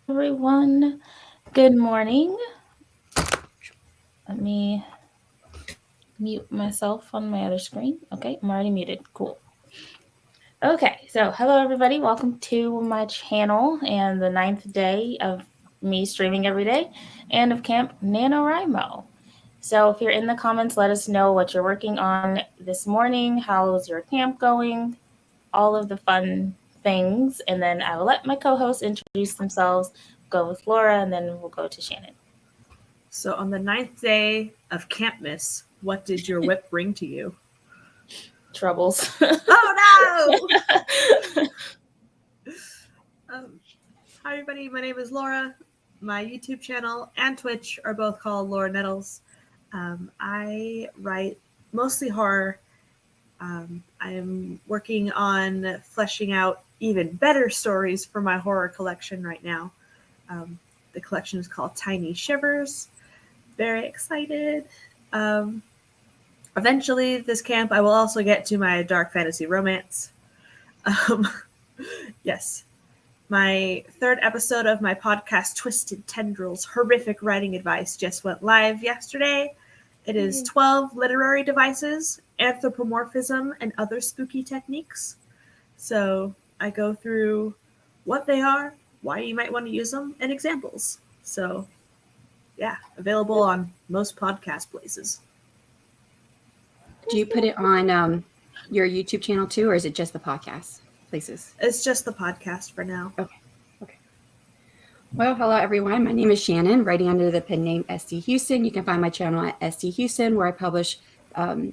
everyone. Good morning. Let me mute myself on my other screen. Okay, I'm already muted. Cool. Okay, so hello everybody. Welcome to my channel and the 9th day of me streaming every day and of Camp Nanowrimo. So if you're in the comments, let us know what you're working on this morning. How's your camp going? All of the fun things. And then I will let my co-hosts introduce themselves, go with Laura, and then we'll go to Shannon. So on the 9th day of Campmas, what did your whip bring to you? Troubles. Oh no! Hi everybody, my name is Laura. My YouTube channel and Twitch are both called Laura Nettles. I write mostly horror. I am working on fleshing out even better stories for my horror collection right now. The collection is called Tiny Shivers. Very excited. Eventually, this camp, I will also get to my dark fantasy romance. Yes. My third episode of my podcast, Twisted Tendrils, Horrific Writing Advice, just went live yesterday. It is 12 literary devices, anthropomorphism, and other spooky techniques. So I go through what they are, why you might want to use them, and examples. So, yeah, available on most podcast places. Do you put it on your YouTube channel too, or is it just the podcast places? It's just the podcast for now. Okay. Well, hello everyone. My name is Shannon, writing under the pen name SD Huston. You can find my channel at SD Huston, where I publish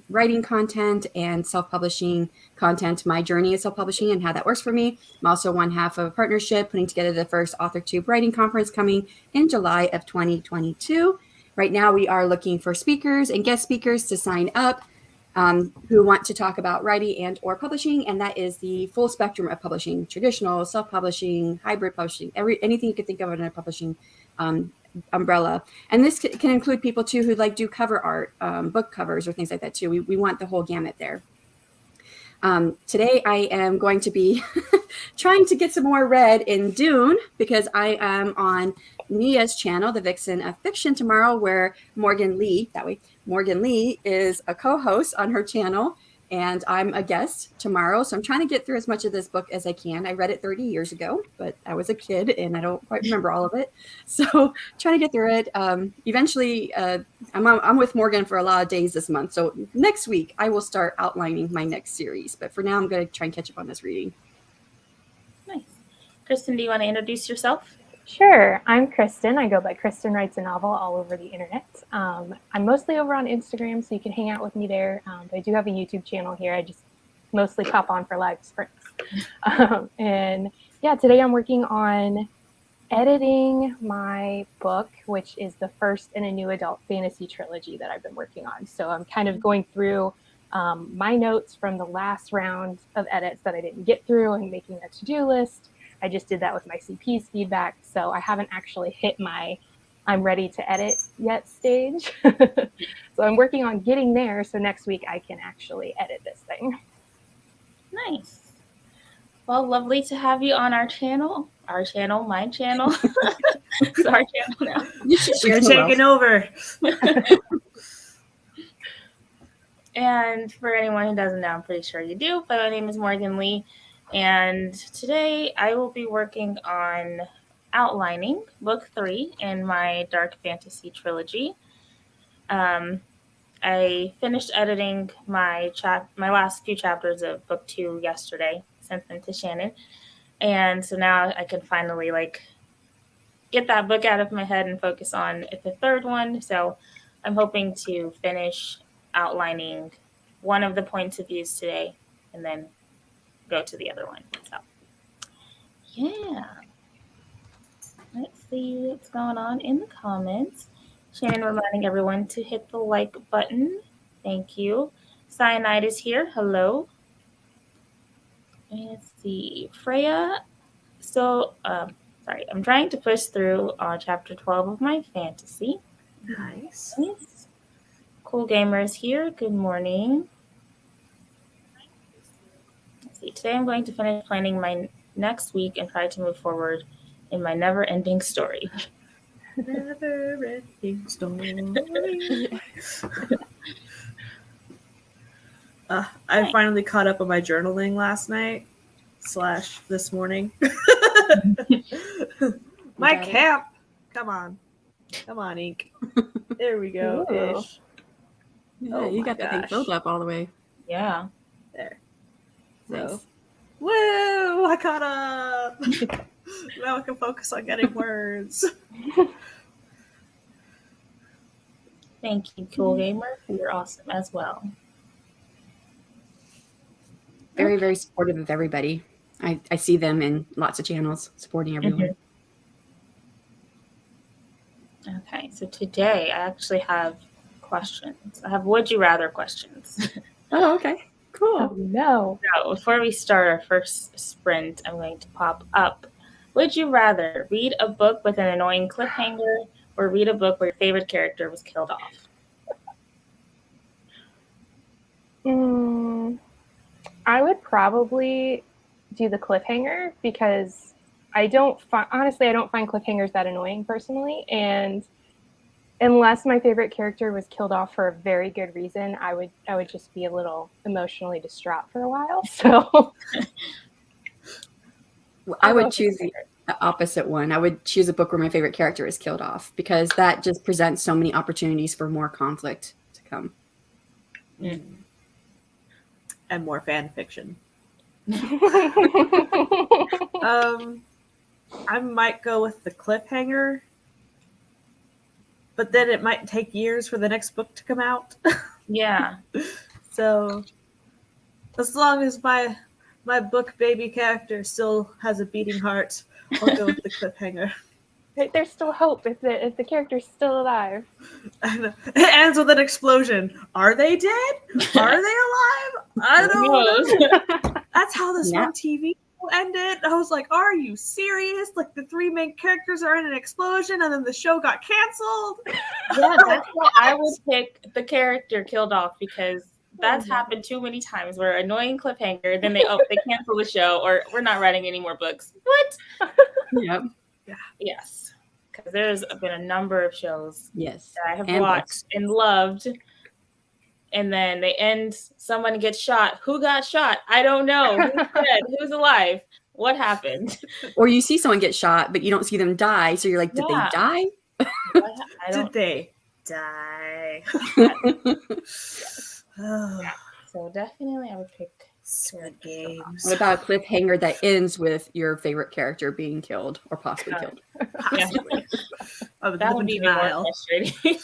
writing content and self-publishing content, my journey of self-publishing and how that works for me. I'm also one half of a partnership putting together the first Authortube writing conference coming in July of 2022. Right now, we are looking for speakers and guest speakers to sign up. Who want to talk about writing and or publishing, and that is the full spectrum of publishing: traditional, self-publishing, hybrid publishing, anything you could think of in a publishing umbrella. And this can include people too who do cover art, book covers or things like that too. We want the whole gamut there. Today I am going to be trying to get some more read in Dune, because I am on Nia's channel, The Vixen of Fiction, tomorrow, where Morgan Lee is a co-host on her channel, and I'm a guest tomorrow. So I'm trying to get through as much of this book as I can. I read it 30 years ago, but I was a kid and I don't quite remember all of it. So trying to get through it. Eventually, I'm with Morgan for a lot of days this month. So next week I will start outlining my next series. But for now, I'm going to try and catch up on this reading. Nice. Kristin, do you want to introduce yourself? Sure. I'm Kristin. I go by Kristin Writes a Novel all over the internet. I'm mostly over on Instagram, so you can hang out with me there. But I do have a YouTube channel here. I just mostly pop on for live sprints. And yeah, today I'm working on editing my book, which is the first in a new adult fantasy trilogy that I've been working on. So I'm kind of going through my notes from the last round of edits that I didn't get through and making a to-do list. I just did that with my CP's feedback, so I haven't actually hit my I'm ready to edit yet stage. So I'm working on getting there, so next week I can actually edit this thing. Nice. Well, lovely to have you on our channel. Our channel, my channel. It's our channel now. You're taking over. And for anyone who doesn't know, I'm pretty sure you do, but my name is Morgan Lee. And today I will be working on outlining book 3 in my dark fantasy trilogy. I finished editing my last few chapters of book 2 yesterday, sent them to Shannon. And so now I can finally get that book out of my head and focus on the third one. So I'm hoping to finish outlining one of the points of views today and then go to the other one. So yeah, let's see what's going on in the comments. Shannon reminding everyone to hit the like button. Thank you. Cyanide is here. Hello. Let's see. Freya. So sorry, I'm trying to push through chapter 12 of my fantasy. Nice. Cool Gamers here. Good morning. Let's see. Today I'm going to finish planning my next week and try to move forward in my never-ending story. Never-ending story. I finally caught up on my journaling last night / this morning. My Got it. camp. Come on, ink. There we go. Ooh. Ish. Yeah, Oh you my got that thing gosh. filled up all the way. Yeah. There. Nice. So, woo! I caught up. Now I can focus on getting words. Thank you, Cool Gamer. You're awesome as well. Very, very supportive of everybody. I see them in lots of channels supporting everyone. Okay, so today I actually have questions. I have would you rather questions. Oh, okay. Cool. Oh no. Now, before we start our first sprint, I'm going to pop up. Would you rather read a book with an annoying cliffhanger or read a book where your favorite character was killed off? I would probably do the cliffhanger because I don't find cliffhangers that annoying personally, and unless my favorite character was killed off for a very good reason, I would just be a little emotionally distraught for a while. So I would choose the opposite one. I would choose a book where my favorite character is killed off because that just presents so many opportunities for more conflict to come. And more fan fiction. I might go with the cliffhanger, but then it might take years for the next book to come out. Yeah. So as long as my book baby character still has a beating heart, I'll go with the cliffhanger. There's still hope if the character's still alive. It ends with an explosion. Are they dead? Are they alive? I don't know. That's how this one TV show ended. I was like, are you serious? Like the 3 main characters are in an explosion and then the show got canceled? Yeah, that's why I would pick the character killed off because that's happened too many times where annoying cliffhanger, then they cancel the show or we're not writing any more books. What? Yep. Yeah. Yes. Because there's been a number of shows Yes. that I have And watched books. and loved. And then they end, someone gets shot. Who got shot? I don't know. Who's dead? Who's alive? What happened? Or you see someone get shot, but you don't see them die. So you're like, did Yeah. they die? Did they die? Yeah. So definitely I would pick Squid Games. What about a cliffhanger that ends with your favorite character being killed or possibly killed? Possibly. I would that live would in be even more denial. frustrating.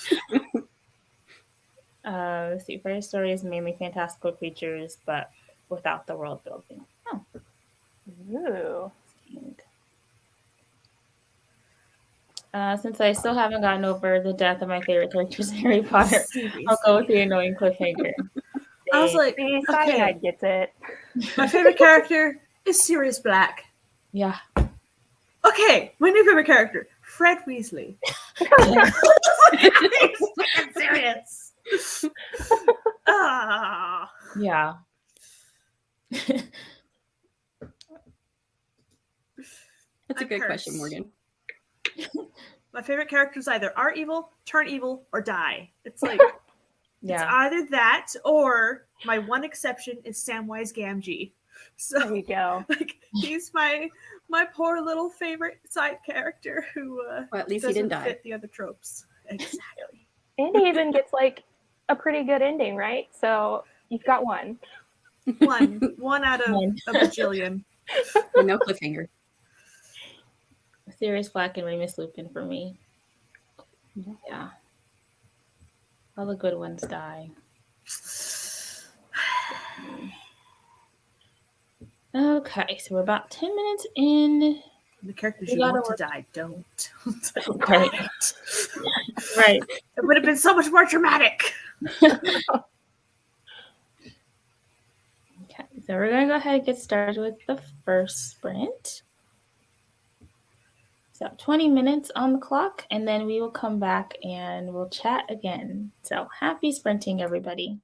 Let's see. First story is mainly fantastical creatures, but without the world building. Oh. Ooh. Since I still haven't gotten over the death of my favorite characters in Harry Potter, I'll go with the annoying cliffhanger. I was like, Cyanide okay, gets it. my favorite character is Sirius Black. Yeah. Okay, my new favorite character, Fred Weasley. He's serious. Yeah. That's a good question, Morgan. My favorite characters either are evil, turn evil, or die. It's like it's either that or my one exception is Samwise Gamgee. So There you go. like he's my poor little favorite side character who Well, at least he doesn't didn't die. fit the other tropes. Exactly. And he even gets like a pretty good ending, right? So you've got one. One out of a bajillion. With no cliffhanger. Sirius Black and Remus Lupin for me. Yeah. All the good ones die. Okay, so we're about 10 minutes in. The characters We you gotta want to work- die don't. Right. Right. It would have been so much more dramatic. Okay, so we're going to go ahead and get started with the first sprint. So 20 minutes on the clock, and then we will come back and we'll chat again. So happy sprinting, everybody.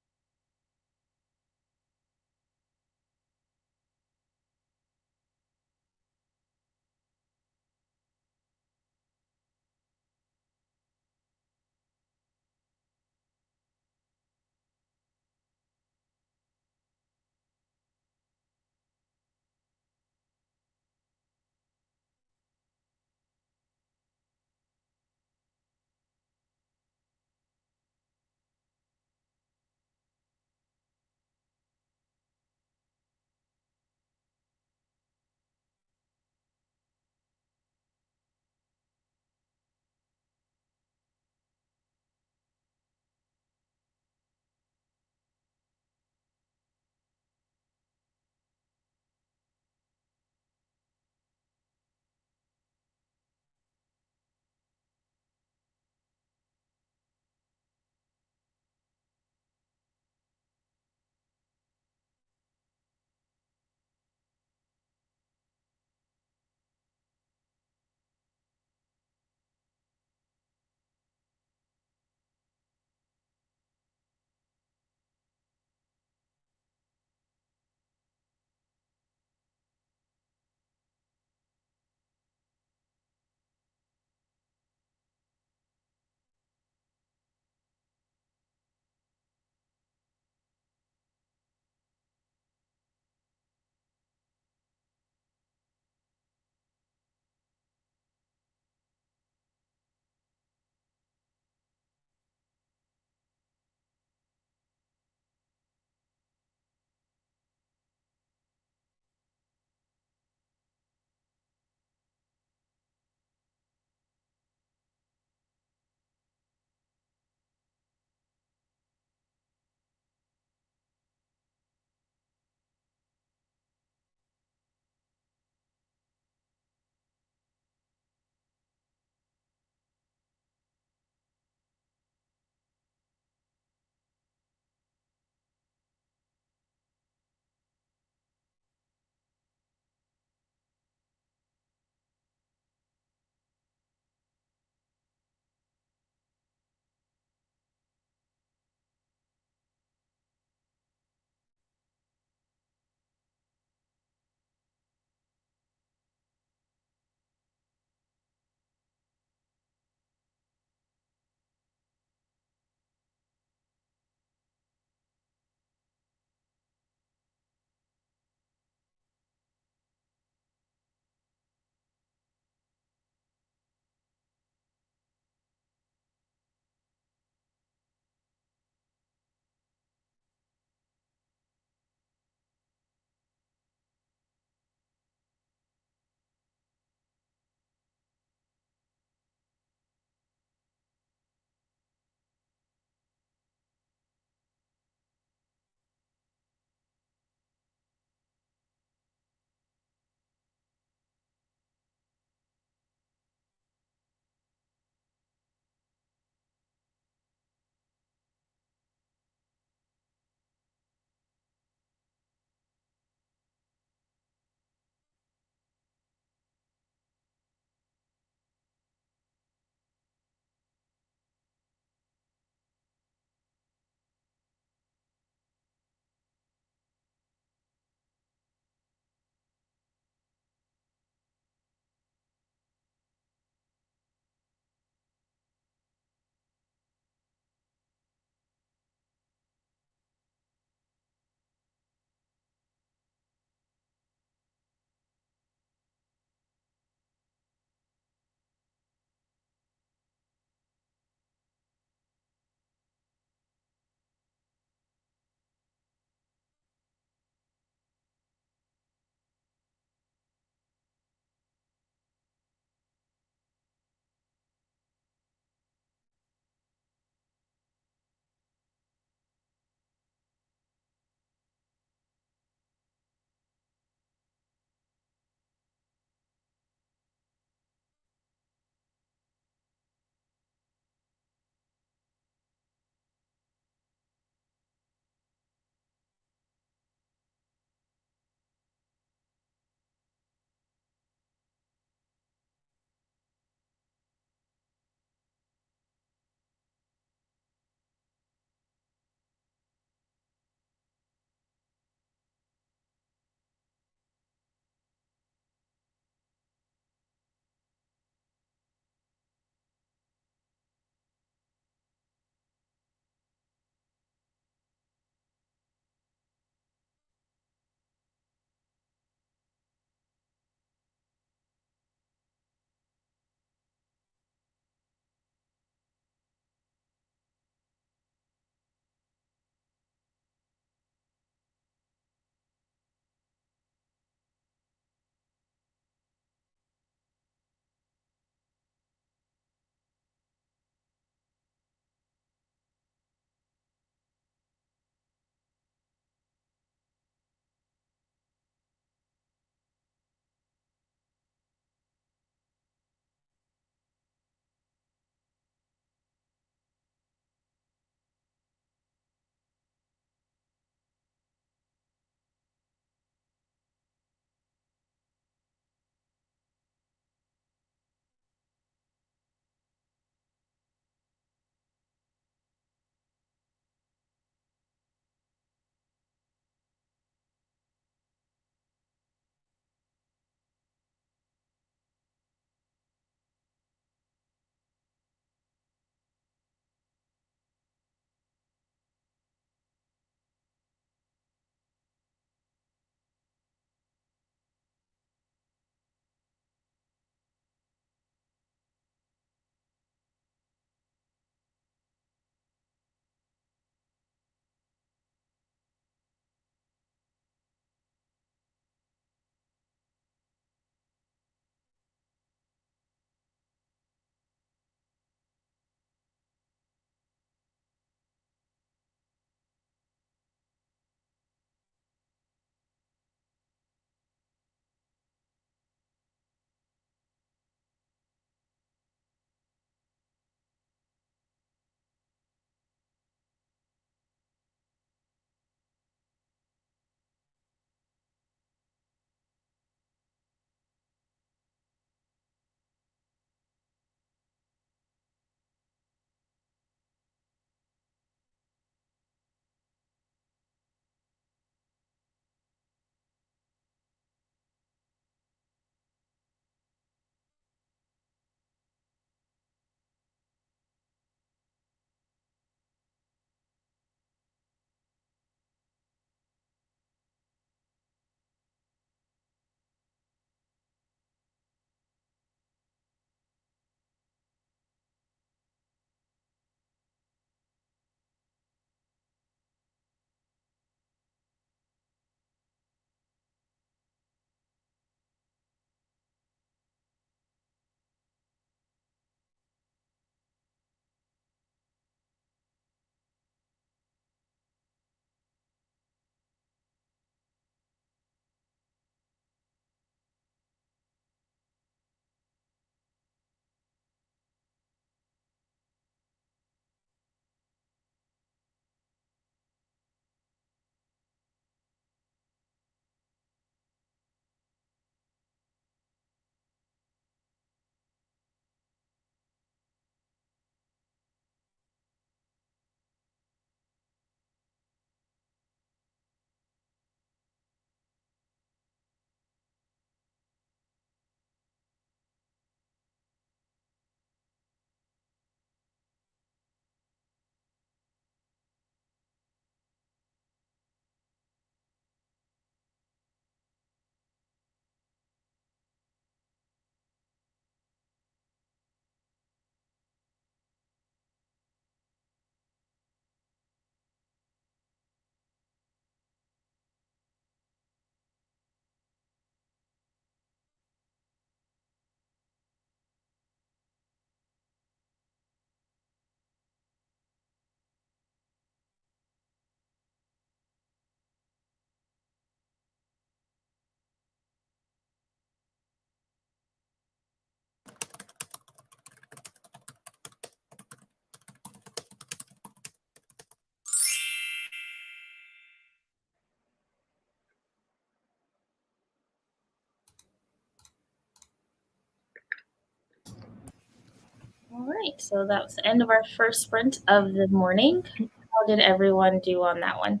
right, so that was the end of our first sprint of the morning. How did everyone do on that one?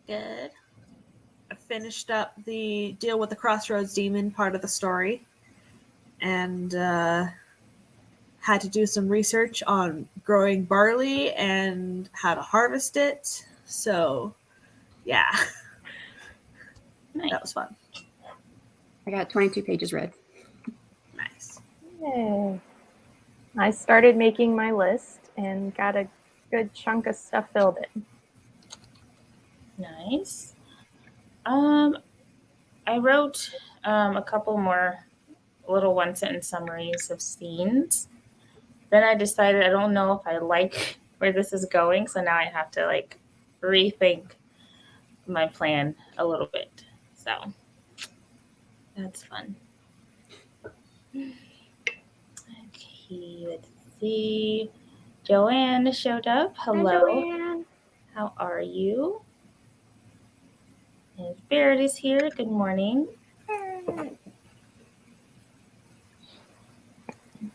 Good. I finished up the deal with the Crossroads Demon part of the story, and had to do some research on growing barley and how to harvest it. So, yeah, Nice. that was fun. I got 22 pages read. Nice. Yay. I started making my list and got a good chunk of stuff filled in. Nice. I wrote a couple more little one-sentence summaries of scenes. Then I decided I don't know if I like where this is going, so now I have to like rethink my plan a little bit. So that's fun. Okay, let's see. Joanne showed up. Hello. Hi, Joanne. How are you? And Barrett is here. Good morning. I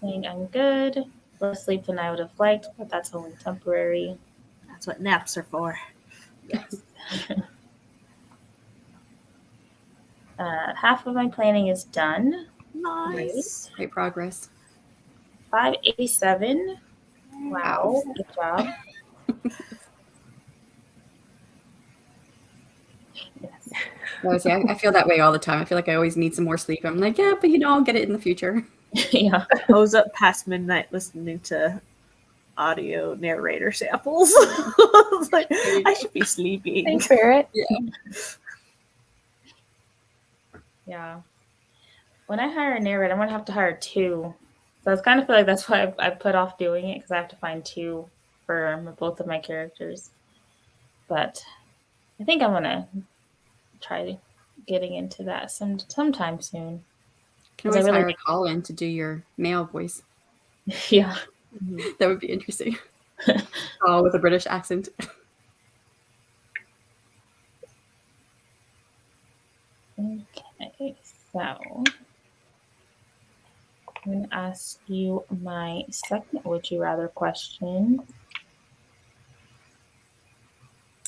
think I'm good. Less sleep than I would have liked, but that's only temporary. That's what naps are for. Yes. Half of my planning is done. Nice. Great progress. 587. Wow. Good job. Yes. I feel that way all the time. I feel like I always need some more sleep. I'm like, yeah, but I'll get it in the future. Yeah. I was up past midnight listening to audio narrator samples. I was like, I should be sleeping. Thanks, Barrett. Yeah. When I hire a narrator, I'm going to have to hire two. So I kind of feel like that's why I put off doing it, because I have to find two for both of my characters. But I think I'm going to try getting into that sometime soon. Can always hire a call-in to do your male voice. Yeah. That would be interesting. Oh, with a British accent. Okay, so I'm going to ask you my second would you rather question.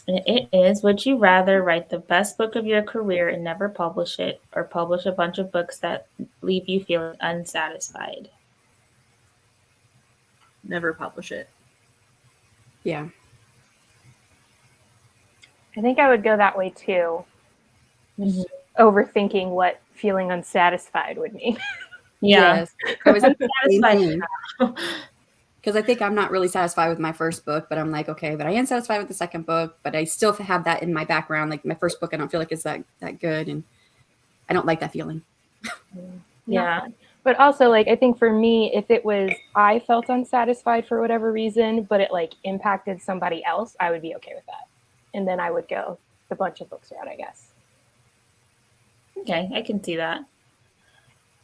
And it is, would you rather write the best book of your career and never publish it, or publish a bunch of books that leave you feeling unsatisfied? Never publish it. Yeah. I think I would go that way too. Mm-hmm. Overthinking what feeling unsatisfied would mean. Yeah. Yes. I was Satisfied. Because I think I'm not really satisfied with my first book, but I'm like, okay, but I am satisfied with the second book, but I still have that in my background. Like my first book, I don't feel like it's that good, and I don't like that feeling. Yeah. But also, like, I think for me, if it was I felt unsatisfied for whatever reason, but it like impacted somebody else, I would be okay with that. And then I would go the bunch of books route, I guess. Okay, I can see that.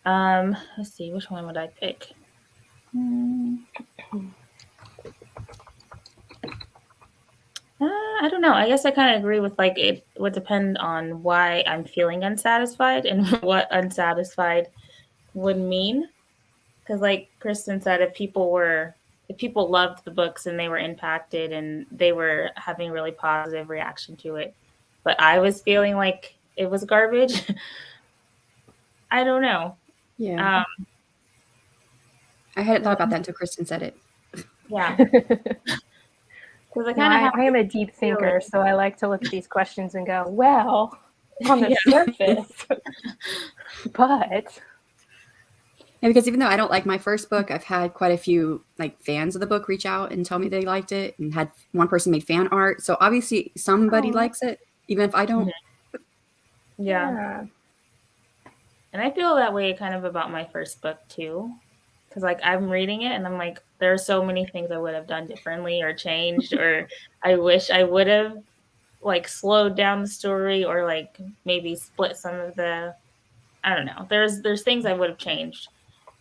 Let's see, which one would I pick? I don't know. I guess I kind of agree with like it would depend on why I'm feeling unsatisfied and what unsatisfied would mean. Because like Kristin said, if people loved the books and they were impacted and they were having really positive reaction to it, but I was feeling like it was garbage, I don't know. Yeah. I hadn't thought about that until Kristin said it. Yeah. I am a deep thinker, so I like to look at these questions and go, well, on the surface, but... Yeah, because even though I don't like my first book, I've had quite a few like fans of the book reach out and tell me they liked it, and had one person made fan art. So obviously somebody likes it, even if I don't. Yeah. And I feel that way kind of about my first book too. Because like I'm reading it and I'm like, there are so many things I would have done differently or changed, or I wish I would have like slowed down the story, or like maybe split some of the, I don't know. There's things I would have changed.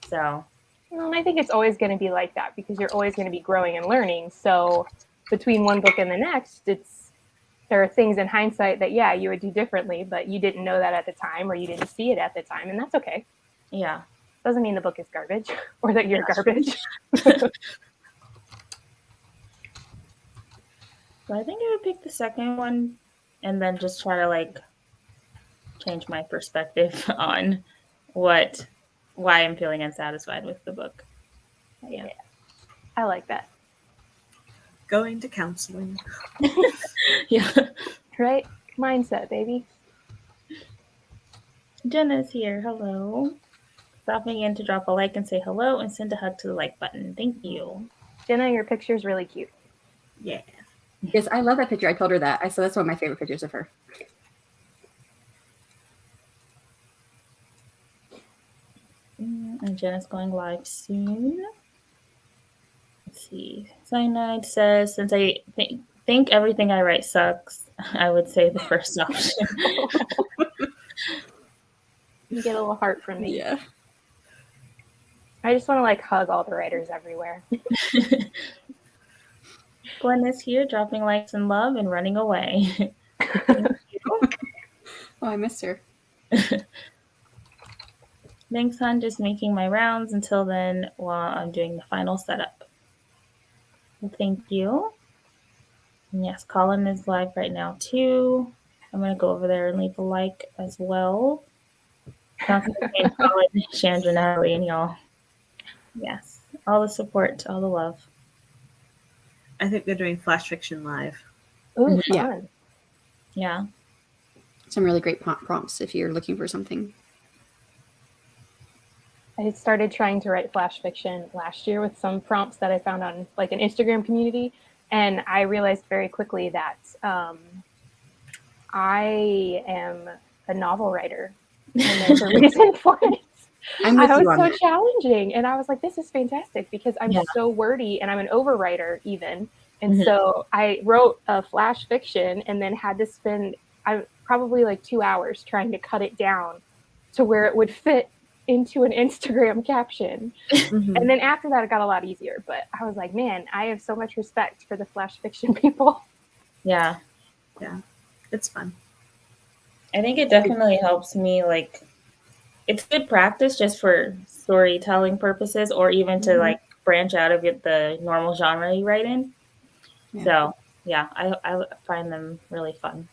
So. Well, I think it's always going to be like that because you're always going to be growing and learning. So between one book and the next, there are things in hindsight that, you would do differently, but you didn't know that at the time, or you didn't see it at the time, and that's okay. Yeah. Doesn't mean the book is garbage or that you're garbage. So I think I would pick the second one and then just try to like change my perspective on why I'm feeling unsatisfied with the book. Yeah. I like that. Going to counseling. Yeah. Right? Mindset, baby. Jenna's here. Hello. Stopping in to drop a like and say hello and send a hug to the like button. Thank you. Jenna, your picture's really cute. Yeah. Yes, I love that picture. I told her that. So that's one of my favorite pictures of her. And Jenna's going live soon. Let's see. Cyanide says, since I think everything I write sucks, I would say the first option. You get a little heart from me. Yeah. I just want to like hug all the writers everywhere. Gwen is here, dropping likes and love and running away. Oh, I missed her. Thanks, hon. Just making my rounds until then while I'm doing the final setup. Well, thank you. And yes, Colin is live right now too. I'm going to go over there and leave a like as well. Colin, Chandra, Natalie, and y'all. Yes, all the support, all the love. I think they're doing Flash Fiction live. Ooh, Yeah. fun. Yeah. Some really great prompts if you're looking for something. I started trying to write flash fiction last year with some prompts that I found on like an Instagram community. And I realized very quickly that I am a novel writer. And there's a reason for it. I'm with I you was on so that. challenging. And I was like, this is fantastic because I'm Yeah. so wordy and I'm an overwriter even. And Mhm. so I wrote a flash fiction and then had to spend probably like 2 hours trying to cut it down to where it would fit into an Instagram caption. Mhm. And then after that, it got a lot easier. But I was like, man, I have so much respect for the flash fiction people. Yeah. It's fun. I think it definitely helps me, like, it's good practice just for storytelling purposes or even to, like, branch out of the normal genre you write in. Yeah. So, yeah, I find them really fun.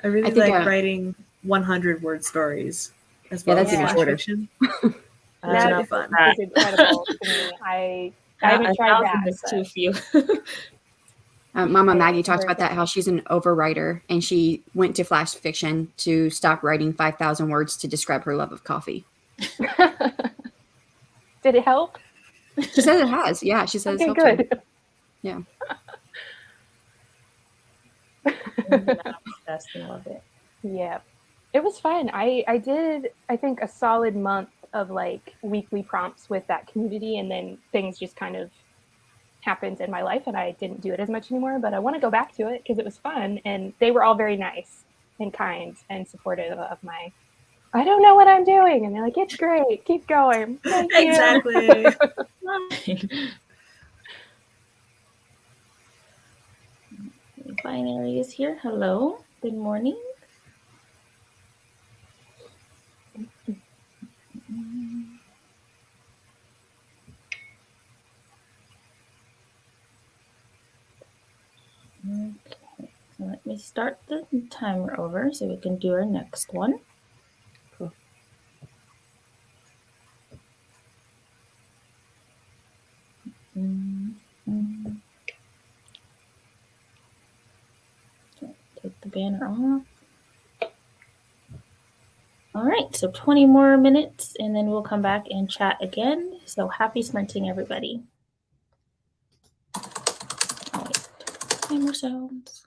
I really I think, like writing 100-word stories as Yeah, well that's as even flash shorter. fiction. That really is fun. is incredible to me. I haven't tried that. Is too But few. Mama Maggie talked very about that, how she's an overwriter, and she went to flash fiction to stop writing 5,000 words to describe her love of coffee. Did it help? She says it has. Yeah, she says Okay, it's helped her. good. Yeah. I'm obsessed and love it. Yeah, it was fun. I did, I think, a solid month of like weekly prompts with that community, and then things just kind of happened in my life and I didn't do it as much anymore, but I want to go back to it because it was fun and they were all very nice and kind and supportive of my, I don't know what I'm doing. And they're like, it's great. Keep going. Thank you. Exactly. Binary is here. Hello. Good morning. Okay, so let me start the timer over so we can do our next one. Cool. Okay, take the banner off. All right, so 20 more minutes and then we'll come back and chat again. So happy sprinting, everybody. All right, timer sounds.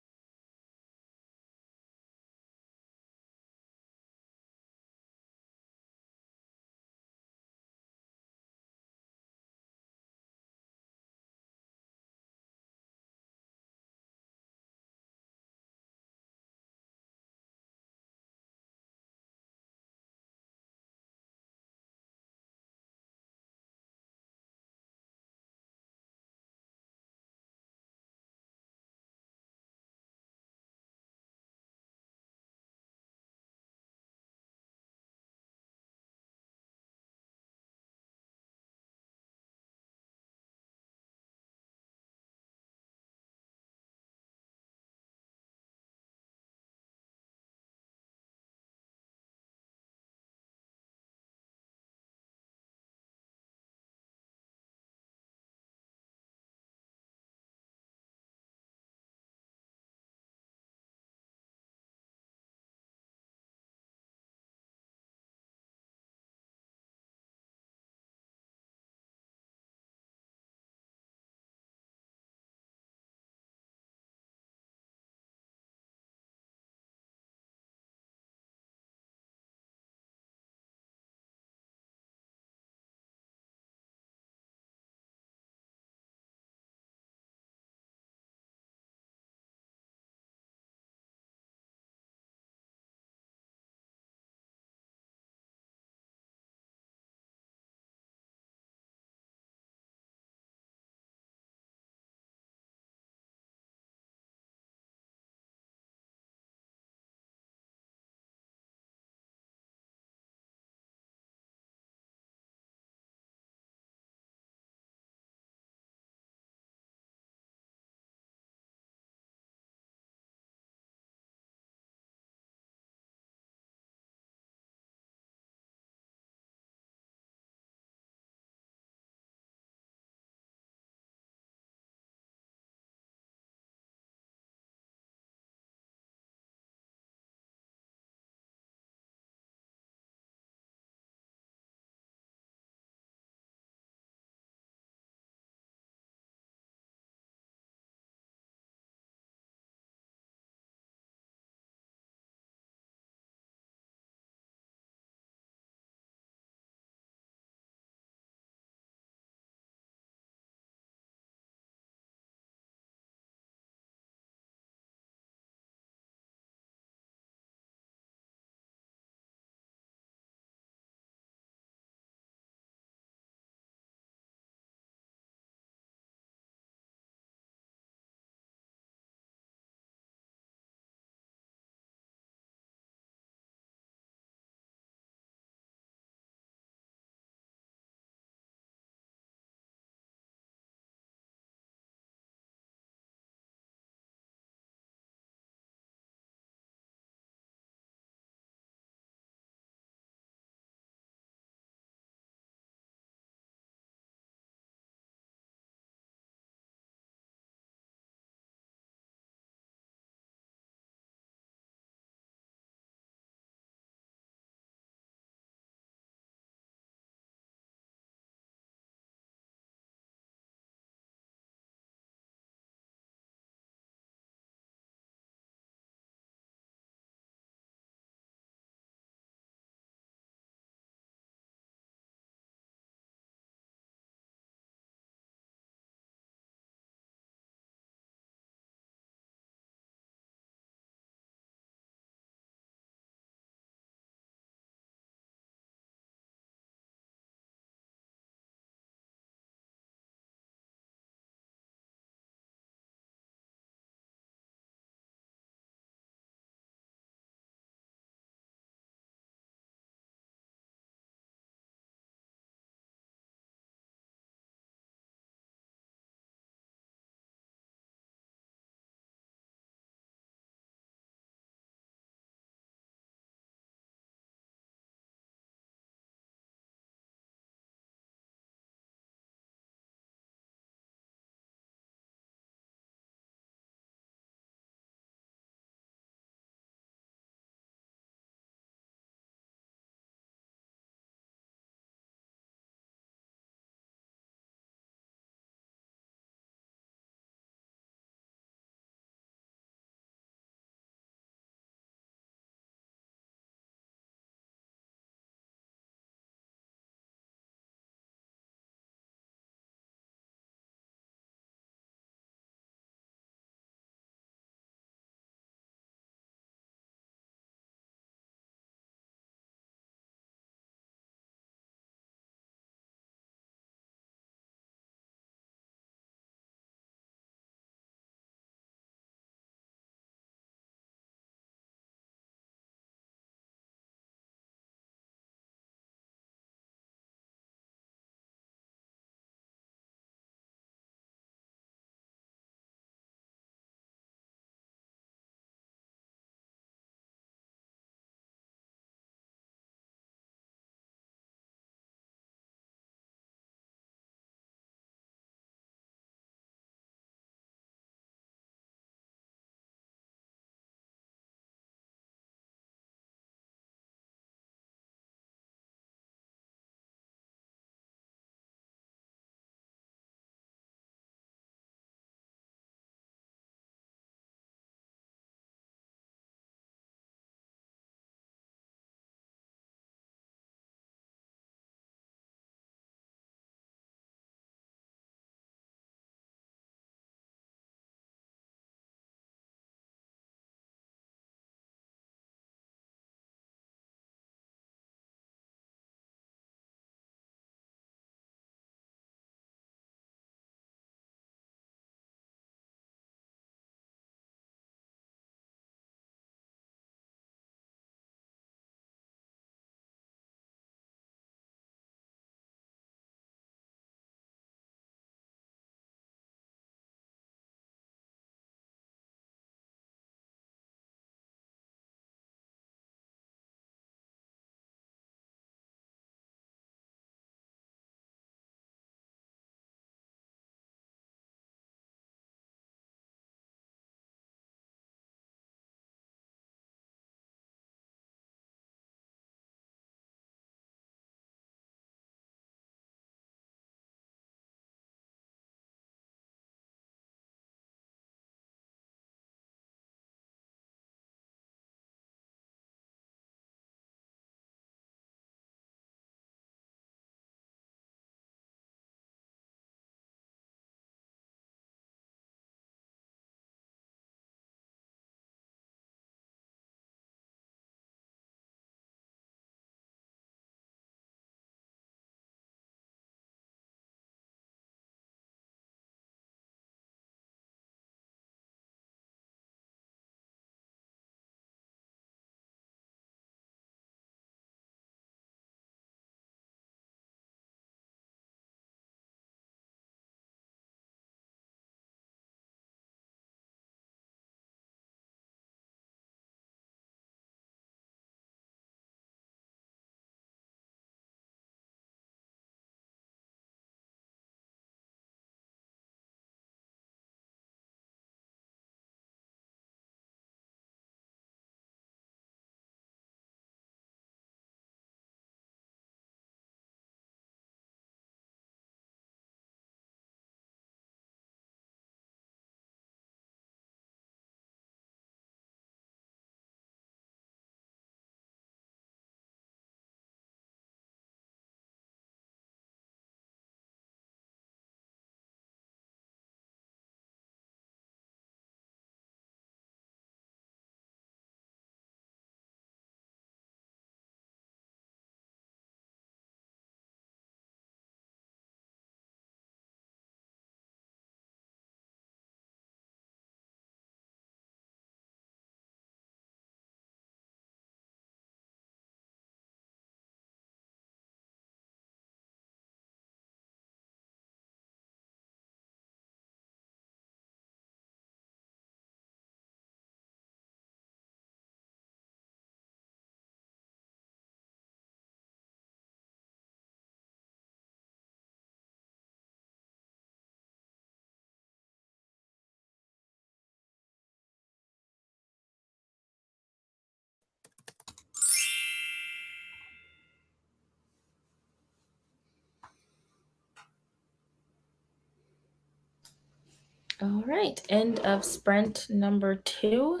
All right, end of sprint number 2.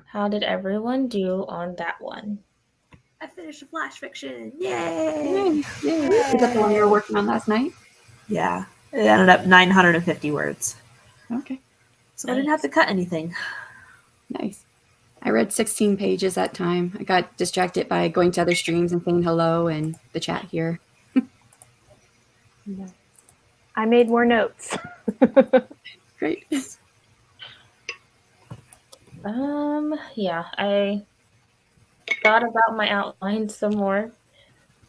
How did everyone do on that one? I finished a flash fiction. Yay! Yay. Is that the one you were working on last night? Yeah. It ended up 950 words. Okay. So I didn't have to cut anything. Nice. I read 16 pages that time. I got distracted by going to other streams and saying hello and the chat here. I made more notes. Great. Yeah, I thought about my outline some more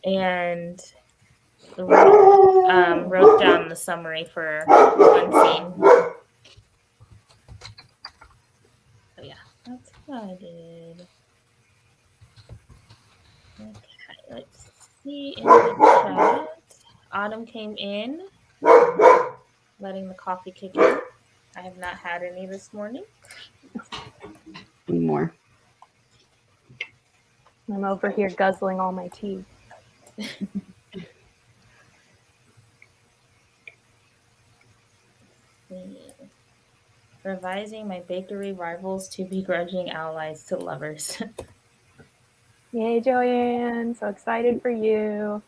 and wrote down the summary for one scene. So yeah, that's what I did. Okay, let's see in the chat. Autumn came in, letting the coffee kick in. I have not had any this morning. Anymore. I'm over here guzzling all my tea. Revising my bakery rivals to begrudging allies to lovers. Yay, Joanne. So excited for you.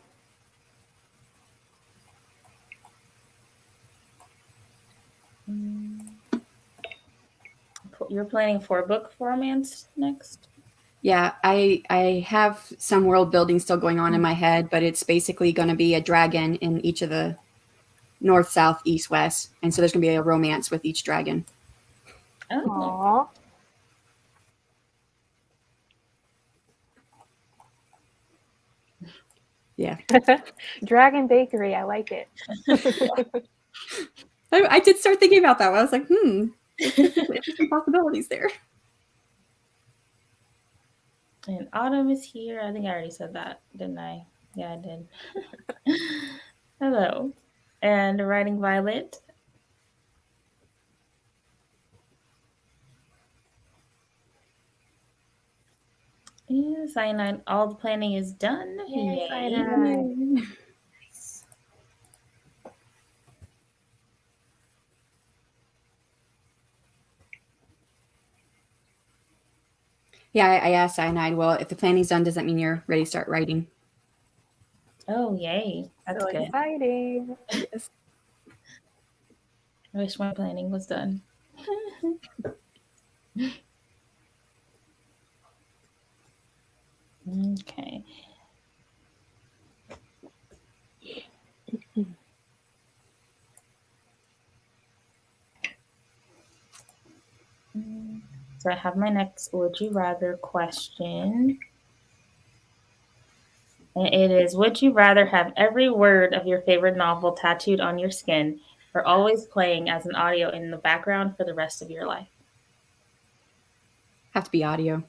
You're planning 4-book romance next? Yeah, I have some world building still going on in my head, but it's basically going to be a dragon in each of the north, south, east, west. And so there's going to be a romance with each dragon. Oh. Aww. Yeah. Dragon Bakery. I like it. I did start thinking about that. I was like, interesting possibilities there. And Autumn is here. I think I already said that, didn't I? Yeah, I did. Hello. And Writing Violet. Yeah, Cyanide. All the planning is done. Yay, Yay. Cyanide. Yeah, I asked Cyanide, well, if the planning's done, does that mean you're ready to start writing? Oh, yay. That's So good. exciting. Yes. I wish my planning was done. Okay. So I have my next would you rather question. And it is, would you rather have every word of your favorite novel tattooed on your skin or always playing as an audio in the background for the rest of your life? Have to be audio.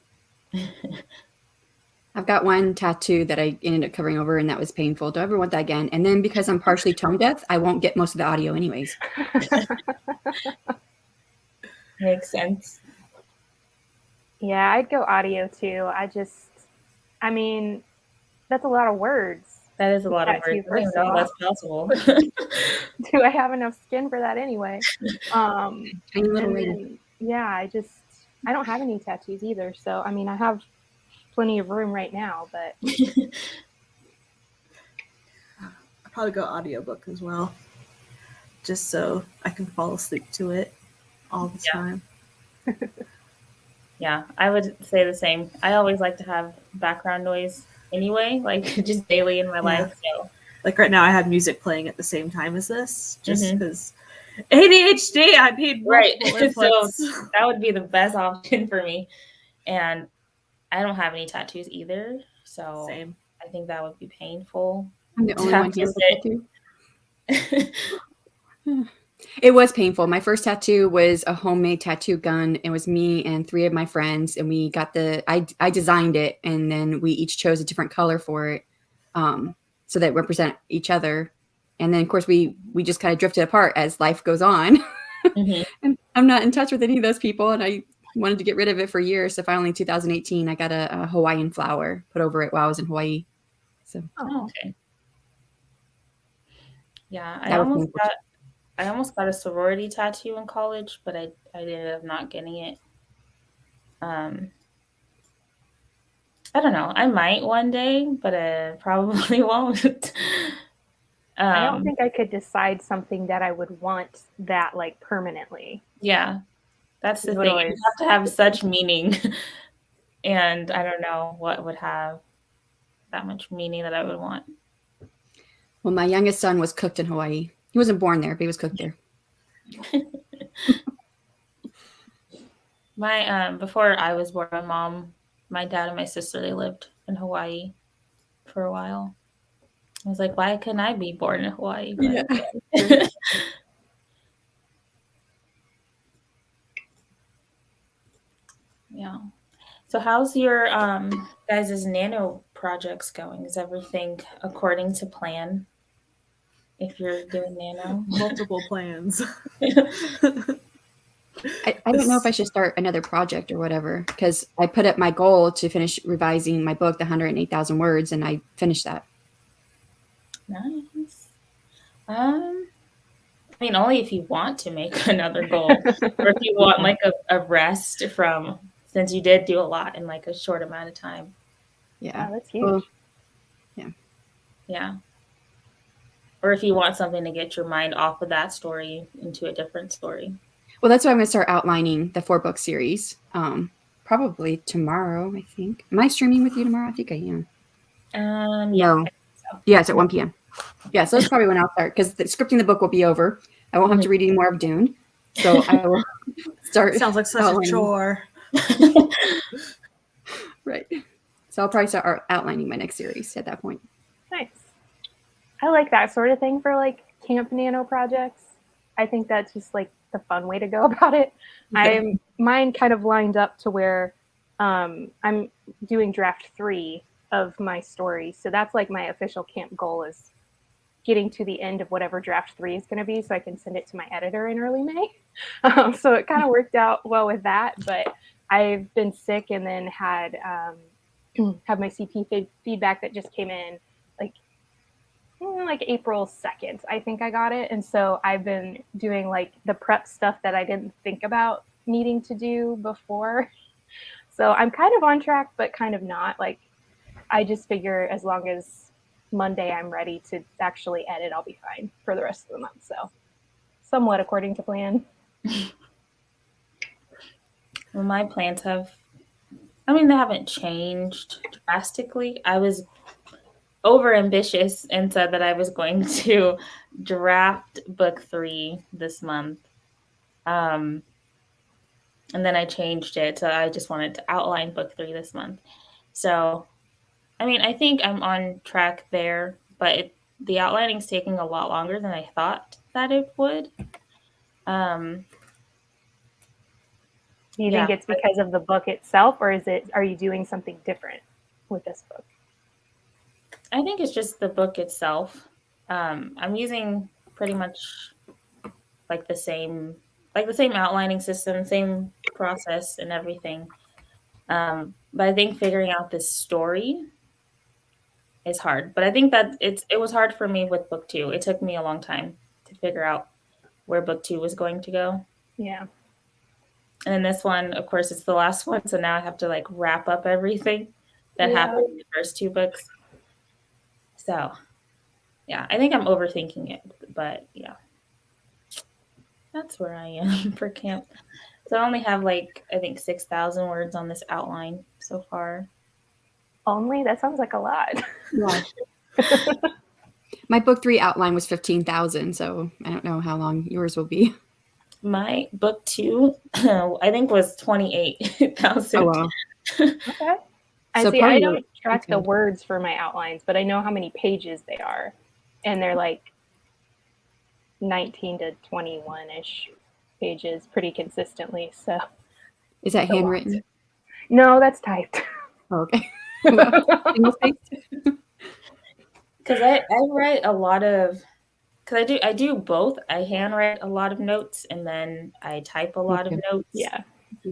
I've got one tattoo that I ended up covering over, and that was painful. Do I ever want that again? And then because I'm partially tone deaf, I won't get most of the audio anyways. Makes sense. Yeah, I'd go audio too. I mean, that's a lot of words. That is a lot of Tattoo, words. I don't even first know of if that's possible. Do I have enough skin for that anyway? Tiny little and lady. then, yeah, I don't have any tattoos either. So, I mean, I have plenty of room right now, but I'll probably go audiobook as well. Just so I can fall asleep to it all the time. Yeah, I would say the same. I always like to have background noise anyway, like just daily in my life. So, like right now, I have music playing at the same time as this, just because ADHD. I need multiple inputs. So that would be the best option for me. And I don't have any tattoos either, so Same. I think that would be painful. I'm the only one here with a sit. tattoo. It was painful. My first tattoo was a homemade tattoo gun. It was me and 3 of my friends, and we got I designed it, and then we each chose a different color for it, so that represent each other. And then, of course, we just kind of drifted apart as life goes on. And I'm not in touch with any of those people, and I wanted to get rid of it for years. So finally, in 2018, I got a Hawaiian flower put over it while I was in Hawaii. So okay. Yeah, I That was almost painful. got I almost got a sorority tattoo in college, but I ended up not getting it. I don't know. I might one day, but I probably won't. I don't think I could decide something that I would want that like permanently. Yeah, that's the Is what thing. always- You have to have such meaning, and I don't know what would have that much meaning that I would want. Well, my youngest son was cooked in Hawaii. He wasn't born there, but he was cooked there. My before I was born, my dad and my sister, they lived in Hawaii for a while. I was like, why couldn't I be born in Hawaii? But Yeah. yeah. So how's your guys' nano projects going? Is everything according to plan? If you're doing nano? Multiple plans. I don't know if I should start another project or whatever, because I put up my goal to finish revising my book, the 108,000 words, and I finished that. Nice. I mean, only if you want to make another goal, or if you want like a rest from, since you did do a lot in like a short amount of time. Yeah. Wow, that's huge. Well, Yeah. Or if you want something to get your mind off of that story into a different story. well, that's why I'm going to start outlining the 4-book series. Probably tomorrow, I think. Am I streaming with you tomorrow? I think I am. Yeah. No. Yeah, it's at 1 p.m. Yeah, so that's probably when I'll start, because scripting the book will be over. I won't have to read any more of Dune. So I will start. Sounds like such outlining. a chore. Right. So I'll probably start outlining my next series at that point. Nice. I like that sort of thing for like Camp Nano projects. I think that's just like the fun way to go about it. Okay. Mine kind of lined up to where I'm doing draft 3 of my story. So that's like my official camp goal, is getting to the end of whatever draft 3 is going to be so I can send it to my editor in early May. So it kind of worked out well with that, but I've been sick and then had have my CP feedback that just came in like April 2nd, I think I got it. And so I've been doing like the prep stuff that I didn't think about needing to do before. So I'm kind of on track, but kind of not. Like, I just figure as long as Monday I'm ready to actually edit, I'll be fine for the rest of the month. So somewhat according to plan. Well, my plans they haven't changed drastically. I was over ambitious and said that I was going to draft book 3 this month. And then I changed it. So I just wanted to outline book 3 this month. So, I think I'm on track there, but the outlining's taking a lot longer than I thought that it would. Do you think it's because of the book itself, or are you doing something different with this book? I think it's just the book itself. I'm using pretty much like the same outlining system, same process and everything. But I think figuring out this story is hard. But I think that it was hard for me with book 2. It took me a long time to figure out where book 2 was going to go. Yeah. And then this one, of course, it's the last one. So now I have to like wrap up everything that happened in the first 2 books. So, yeah, I think I'm overthinking it, but yeah, that's where I am for camp. So I only have I think 6,000 words on this outline so far. Only? That sounds like a lot. Yeah. My book 3 outline was 15,000, so I don't know how long yours will be. My book 2, I think, was 28,000. Oh, wow. Okay. So I don't track the words for my outlines, but I know how many pages they are. And they're like 19 to 21-ish pages pretty consistently. So is that handwritten? No, that's typed. Oh, okay. Because I write a lot of, because I do both. I handwrite a lot of notes and then I type a lot of notes. Yeah.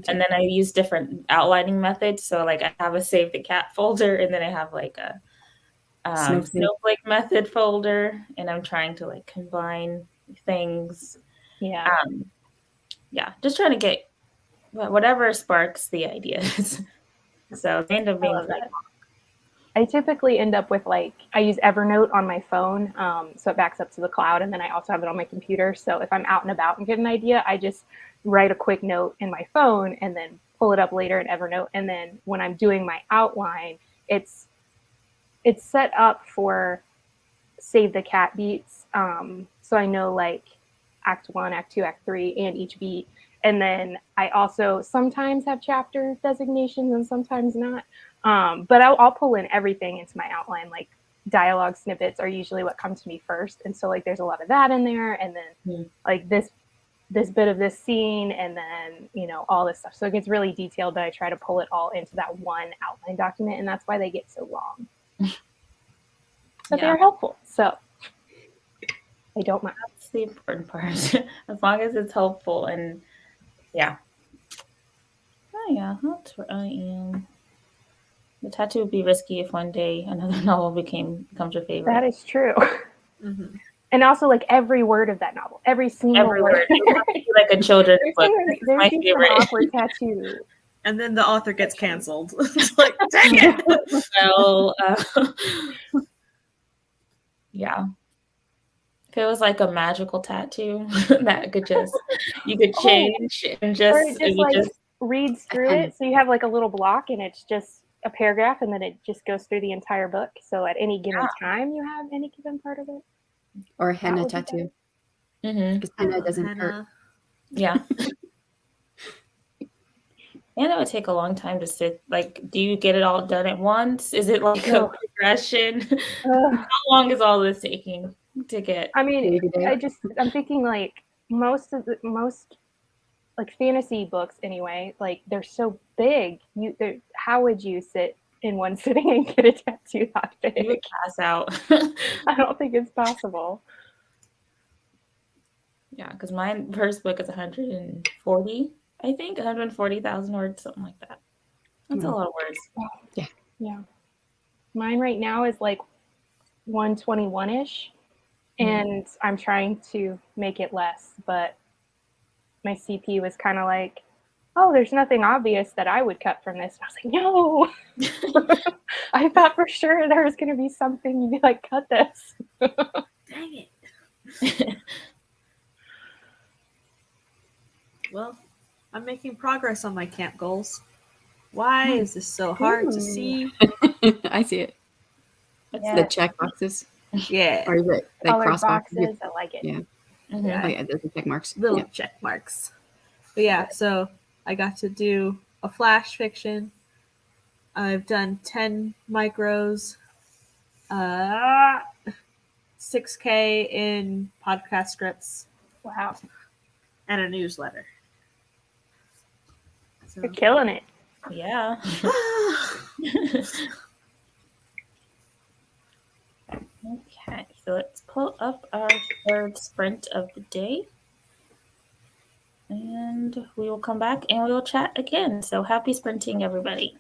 And then I use different outlining methods. So I have a Save the Cat folder, and then I have a Snowflake method folder, and I'm trying to combine things. Yeah. Yeah, just trying to get whatever sparks the ideas. So they end up I being love pretty that. I typically end up with I use Evernote on my phone, so it backs up to the cloud, and then I also have it on my computer. So if I'm out and about and get an idea, I just write a quick note in my phone and then pull it up later in Evernote. And then when I'm doing my outline, it's set up for save the cat beats. So I know Act 1, Act 2, Act 3, and each beat. And then I also sometimes have chapter designations and sometimes not. But I'll pull in everything into my outline. Like dialogue snippets are usually what comes to me first. And so there's a lot of that in there. And then this bit of this scene and then, all this stuff. So it gets really detailed, but I try to pull it all into that one outline document. And that's why they get so long. But they're helpful. So I don't mind. That's the important part. As long as it's helpful and yeah. Oh yeah, that's where I am. The tattoo would be risky if one day another novel becomes your favorite. That is true. Mm-hmm. And also every word of that novel, every single word. Like a children's book. There's my some favorite. awkward tattoo. And then the author gets canceled. It's like, dang it! Well, yeah. If it was like a magical tattoo that you could change and or it just reads through Okay. it. So you have a little block and it's just a paragraph and then it just goes through the entire book. So at any given time you have any given part of it. Or a henna tattoo. Because henna doesn't hurt. Yeah. And it would take a long time to sit. Do you get it all done at once? Is it a progression? How long is all this taking to get? I mean, I'm thinking most fantasy books anyway, they're so big. How would you sit in one sitting and get a tattoo that big? You would pass out. I don't think it's possible. Yeah, because my first book is 140. I think 140,000 words, something like that. That's a lot of words. Yeah. Mine right now is 121-ish, and I'm trying to make it less, but my CP was kind of oh, there's nothing obvious that I would cut from this. And I was no. I thought for sure there was going to be something you'd be cut this. Dang it. Well, I'm making progress on my camp goals. Why is this so hard to see? I see it. Yeah. The check boxes. Yeah. Or is it cross boxes? I like it. Yeah. Mm-hmm. Yeah. Oh yeah, those are check marks. Little check marks. But yeah, so I got to do a flash fiction. I've done 10 micros, 6K in podcast scripts. Wow. And a newsletter. So. You're killing it. Yeah. Okay, so let's pull up our third sprint of the day. And we will come back and we will chat again. So happy sprinting, everybody.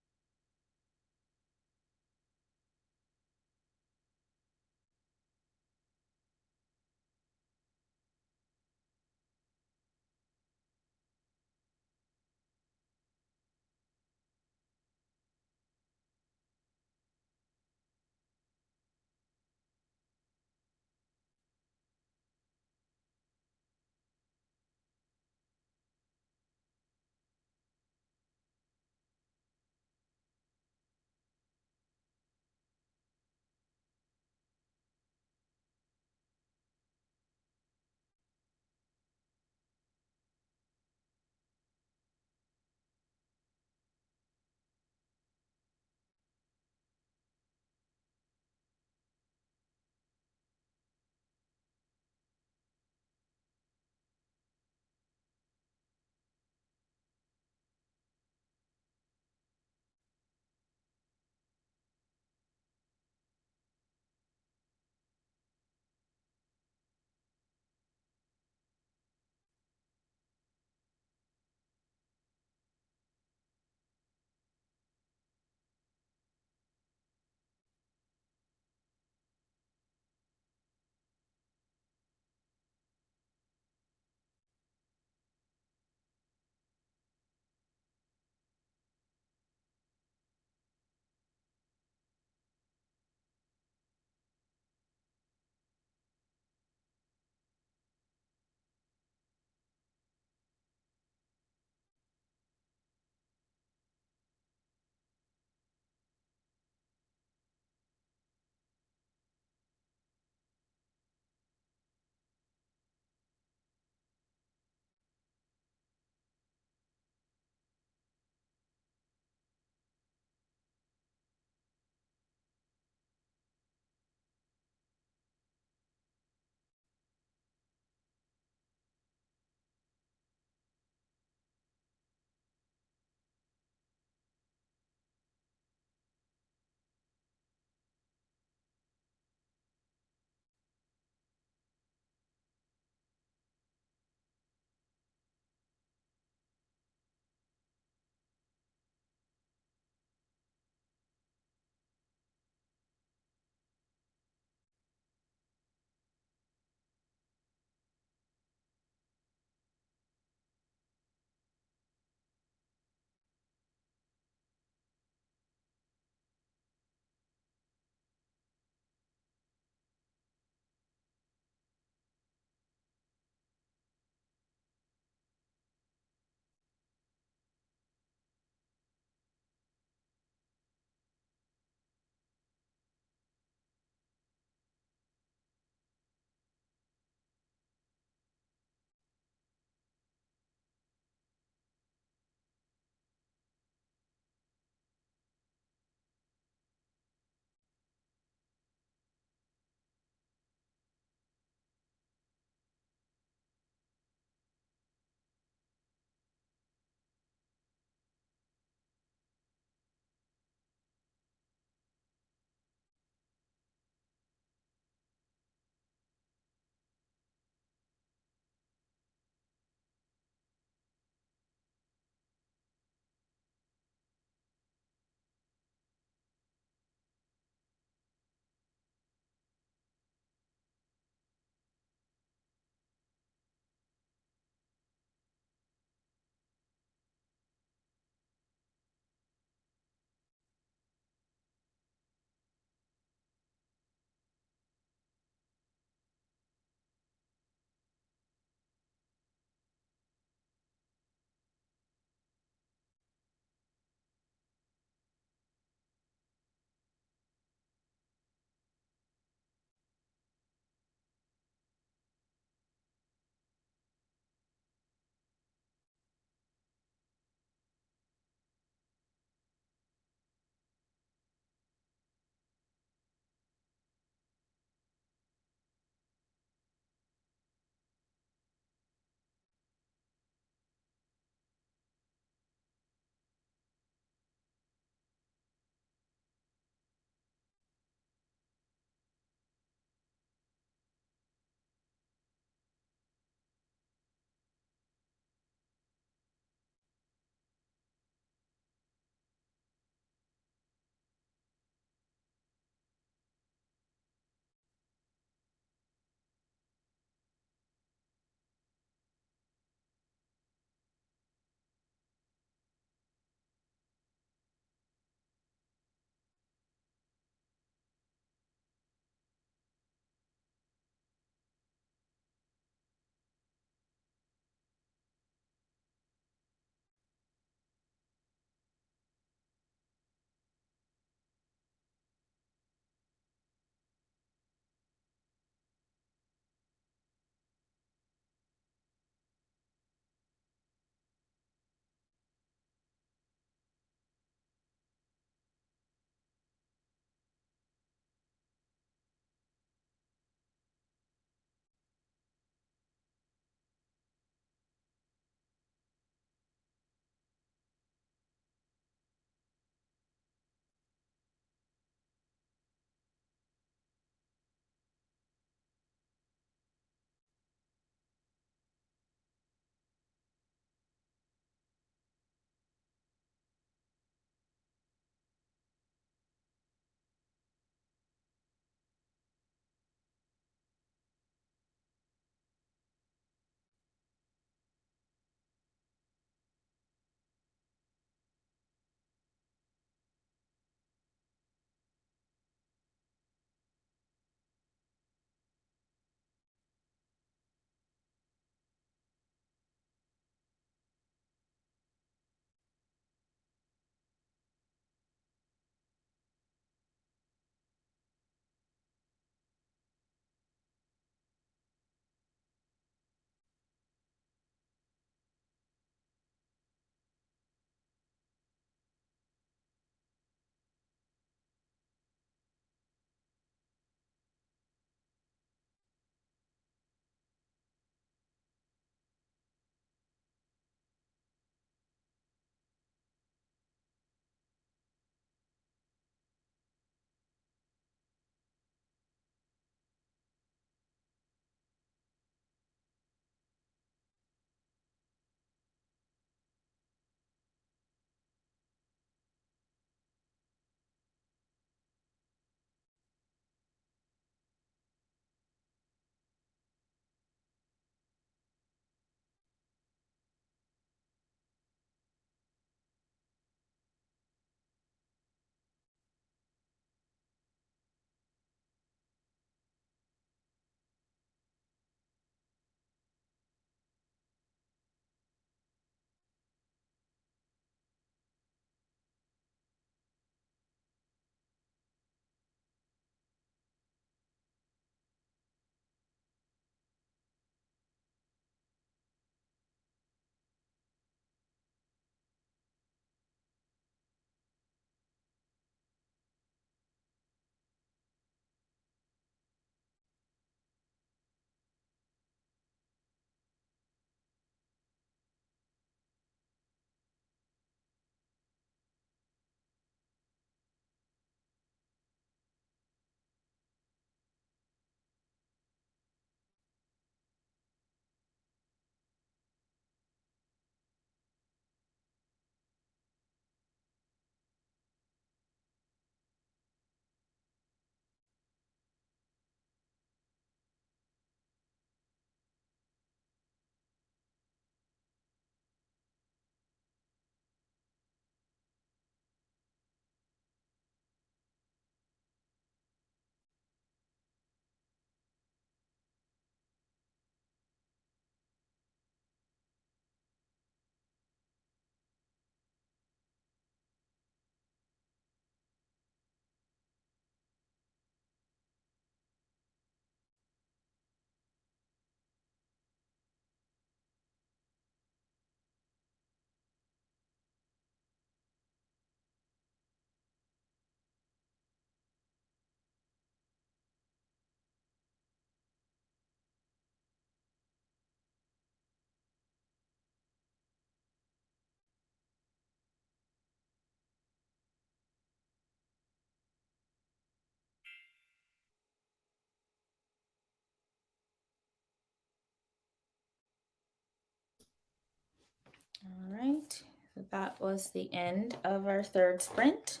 So that was the end of our third sprint.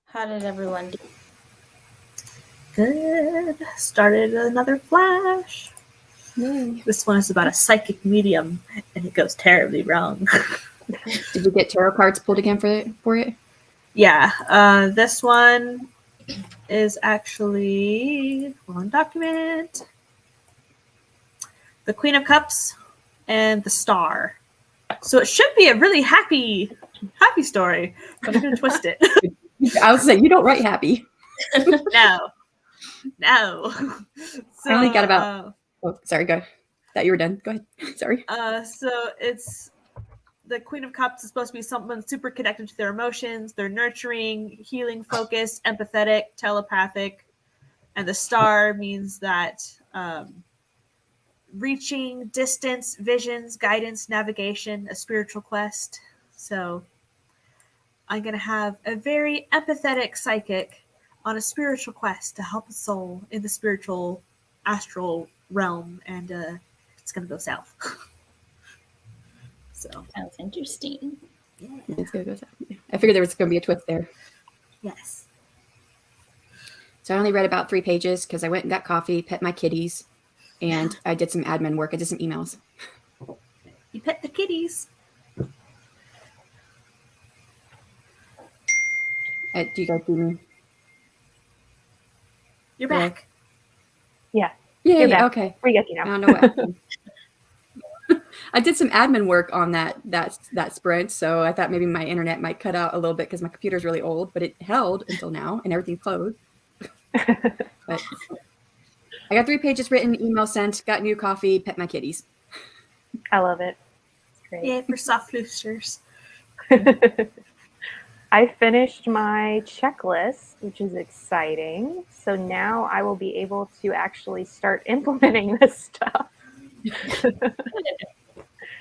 How did everyone do? Good. Started another flash. Yay. This one is about a psychic medium, and it goes terribly wrong. Did we get tarot cards pulled again for it? Yeah. This one is actually wrong document. The Queen of Cups and the Star. So it should be a really happy story, but I'm gonna twist it. I was saying, you don't write happy. No. So, I only got about. Oh, sorry. Go. Thought you were done. Go ahead. Sorry. So it's the Queen of Cups is supposed to be someone super connected to their emotions. They're nurturing, healing, focused, empathetic, telepathic, and the Star means that reaching, distance, visions, guidance, navigation, a spiritual quest. So I'm going to have a very empathetic psychic on a spiritual quest to help a soul in the spiritual astral realm, and it's going to go south. So Sounds interesting. yeah. It's gonna go south. I figured there was going to be a twist there. Yes. So I only read about 3 pages because I went and got coffee, pet my kitties, and I did some admin work. I did some emails. You pet the kitties. Do you guys see me? You're Yeah. back. Yeah, Yeah. You're back. Okay. we get you I now. don't know what happened. I did some admin work on that sprint, so I thought maybe my internet might cut out a little bit because my computer's really old, but it held until now, and everything's closed. But I got 3 pages written, email sent, got new coffee, pet my kitties. I love it. It's great. Yay for soft loosers. I finished my checklist, which is exciting. So now I will be able to actually start implementing this stuff.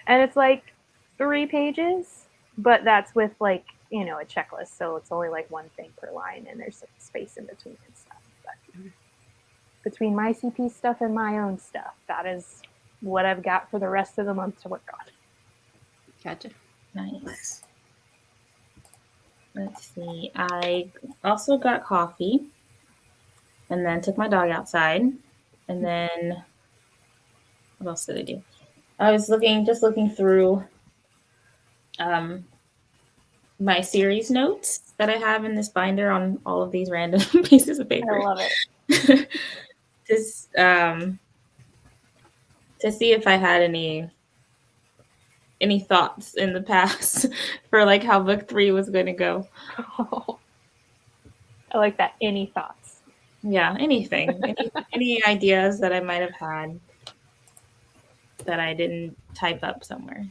And it's like 3 pages, but that's with like, a checklist. So it's only like 1 thing per line, and there's some space in between and stuff. But between my CP stuff and my own stuff, that is what I've got for the rest of the month to work on. Gotcha. Nice. Let's see. I also got coffee and then took my dog outside. And then what else did I do? I was looking through my series notes that I have in this binder on all of these random pieces of paper. I love it. Just to see if I had any thoughts in the past for like how book 3 was going to go. Oh, I like that. Any thoughts? Yeah, anything. any ideas that I might have had that I didn't type up somewhere.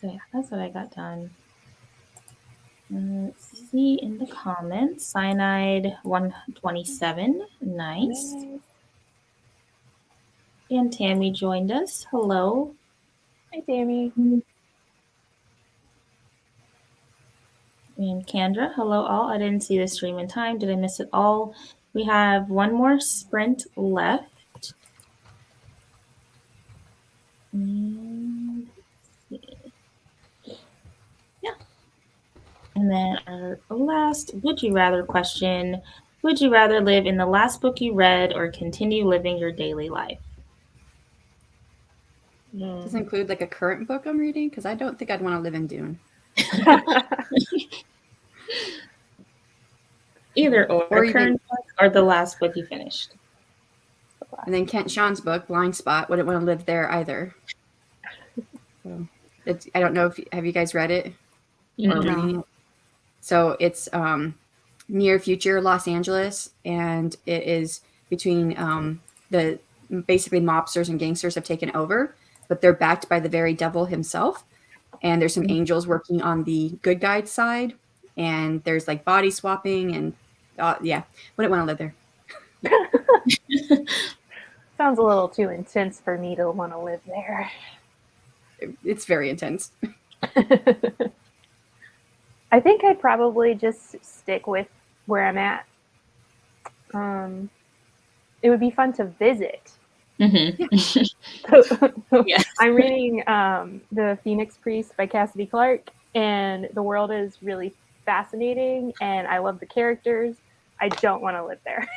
So yeah, that's what I got done. Let's see in the comments. Cyanide 127. Nice. And Tammy joined us. Hello. Hi, Tammy. And Kendra, hello all. I didn't see the stream in time. Did I miss it all? We have 1 more sprint left. And yeah. And then our last would you rather question. Would you rather live in the last book you read or continue living your daily life? Does it include like a current book I'm reading? Because I don't think I'd want to live in Dune. Either or even- current book or the last book you finished. And then Kent Sean's book, Blind Spot, wouldn't want to live there either. So I don't know if have you guys read it or reading it? So it's near future Los Angeles, and it is between the basically mobsters and gangsters have taken over, but they're backed by the very devil himself. And there's some angels working on the good guy side, and there's like body swapping, and yeah, wouldn't want to live there. Sounds a little too intense for me to want to live there. It's very intense. I think I'd probably just stick with where I'm at. It would be fun to visit, Yes. I'm reading The Phoenix Priest by Cassidy Clark, and the world is really fascinating, and I love the characters. I don't want to live there.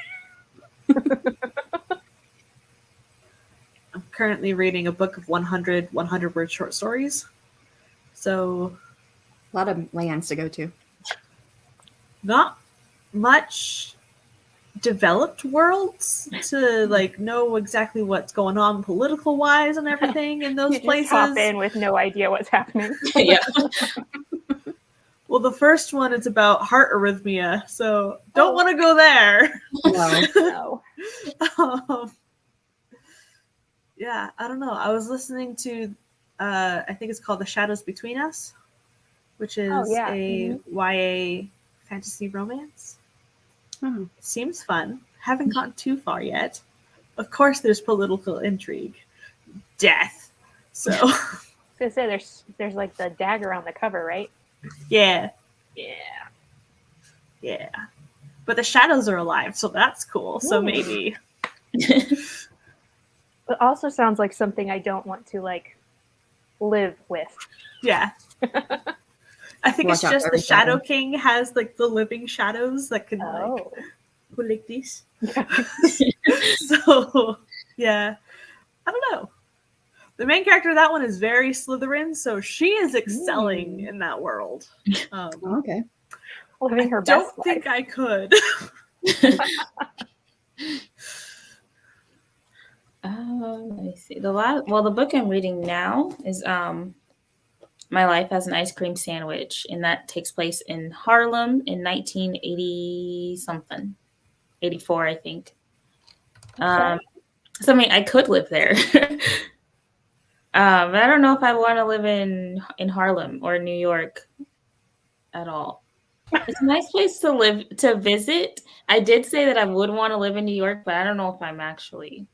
I'm currently reading a book of 100 word short stories. So A lot of lands to go to. not much developed worlds to like know exactly what's going on political wise and everything in those You just places. hop in with no idea what's happening. Yeah. Well, the first one is about heart arrhythmia, so don't want to go there. No. No. Yeah, I don't know. I was listening to, I think it's called The Shadows Between Us, which is a YA fantasy romance. Oh. It seems fun. Haven't gotten too far yet. Of course, there's political intrigue, death. So, I was gonna say there's like the dagger on the cover, right? yeah. Yeah. But the shadows are alive, so that's cool. So Ooh. maybe. It also sounds like something I don't want to like live with. Yeah. I think Watch it's out just for the every Shadow shadow. King has like the living shadows that can like go like this. So yeah, I don't know. The main character of that one is very Slytherin, so she is excelling in that world. Oh, okay. Living her I best don't think life. I could. Let me see. The book I'm reading now is My Life as an Ice Cream Sandwich, and that takes place in Harlem in 1980 something, 84, I think. So I mean, I could live there. But I don't know if I want to live in Harlem or New York at all. It's a nice place to live, to visit. I did say that I would want to live in New York, but I don't know if I actually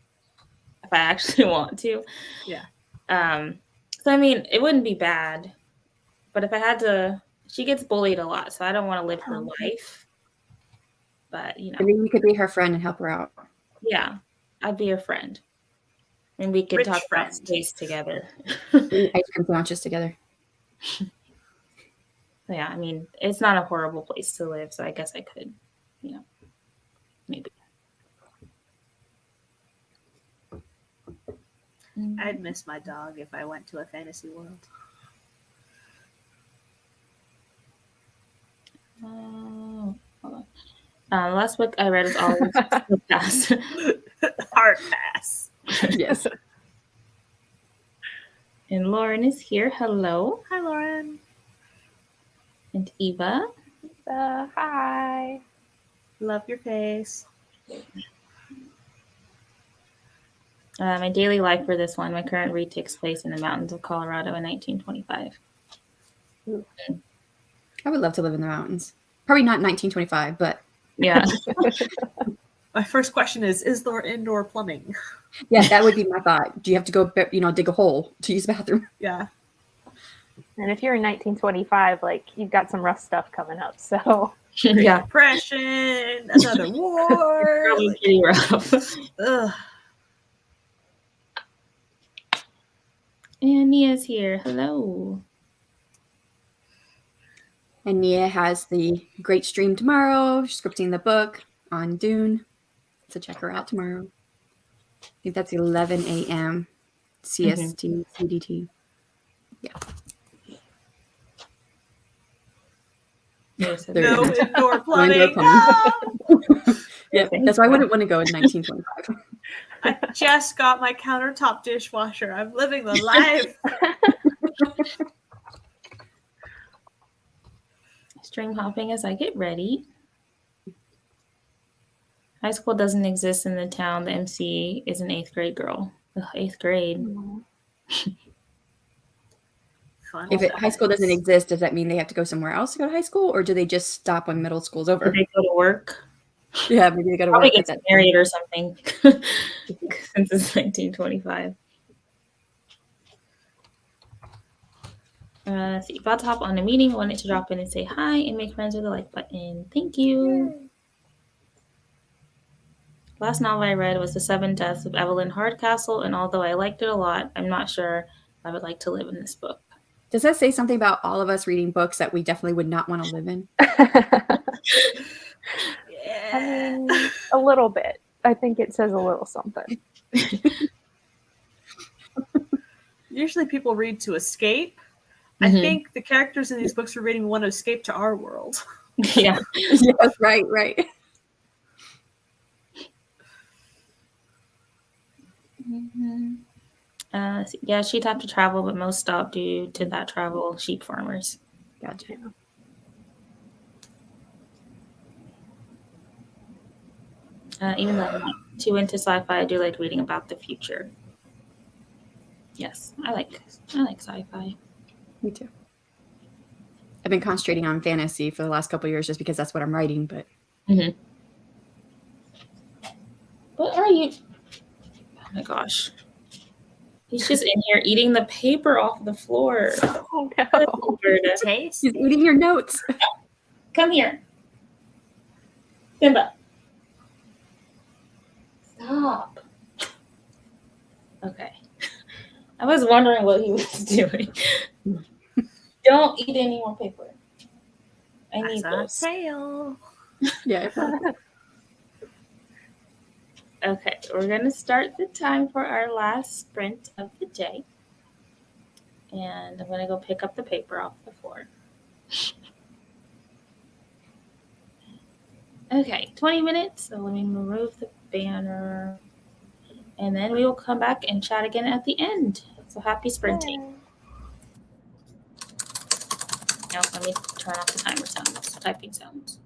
want to. Yeah. So I mean, it wouldn't be bad, but if I had to, she gets bullied a lot, so I don't want to live her life. But you know, I mean, you could be her friend and help her out. yeah, I'd be her friend, and we could Rich talk friend. about space together. Eat ice cream sandwiches together. Yeah, I mean, it's not a horrible place to live, so I guess I could, you know, maybe. I'd miss my dog if I went to a fantasy world. Oh, hold on. The last book I read was Always So Fast. Hard pass. Yes. And Lauren is here. Hello. Hi, Lauren. And Eva. Hi. Love your face. My daily life for this one, my current read takes place in the mountains of Colorado in 1925. I would love to live in the mountains. Probably not 1925, but Yeah. My first question is there indoor plumbing? yeah, that would be my thought. Do you have to go, dig a hole to use the bathroom? Yeah. And if you're in 1925, like you've got some rough stuff coming up. So Yeah. Depression, another war. Probably pretty rough. Ugh. And Nia's here. Hello. And Nia has the great stream tomorrow, scripting the book on Dune. So check her out tomorrow. I think that's 11 a.m. CST, CDT. Yeah. No indoor plumbing. Indoor plumbing. No! Yeah, that's why I wouldn't want to go in 1925. I just got my countertop dishwasher. I'm living the life. Stream hopping as I get ready. High school doesn't exist in the town. The MC is an 8th grade girl. Ugh, 8th grade. Fun. If high school doesn't exist, does that mean they have to go somewhere else to go to high school, or do they just stop when middle school's over? Did they go to work? Yeah, maybe they got to Probably work. gets That married or something. Since it's 1925. Let's see. About to hop on a meeting. Wanted to drop in and say hi and make friends with the like button. Thank you. Last novel I read was The Seven Deaths of Evelyn Hardcastle, and although I liked it a lot, I'm not sure I would like to live in this book. Does that say something about all of us reading books that we definitely would not want to live in? Yeah. I mean, a little bit. I think it says a little something. Usually people read to escape. I think the characters in these books are reading want to escape to our world. Yeah. Yes, right. Yeah, she'd have to travel, but most stopped due to that travel sheep farmers. Gotcha. Even though I'm not too into sci-fi, I do like reading about the future. Yes, I like sci-fi. Me too. I've been concentrating on fantasy for the last couple of years just because that's what I'm writing, but What are you? Oh my gosh. He's just in here eating the paper off the floor. Oh no. Taste. he's eating your notes. Come here. Simba. Stop. Okay. I was wondering what he was doing. Don't eat any more paper. I need That's this. our tail. Yeah. Okay, we're going to start the time for our last sprint of the day. And I'm going to go pick up the paper off the floor. Okay, 20 minutes. So let me remove the banner. And then we will come back and chat again at the end. So happy sprinting. Now let me turn off the timer sounds, typing sounds.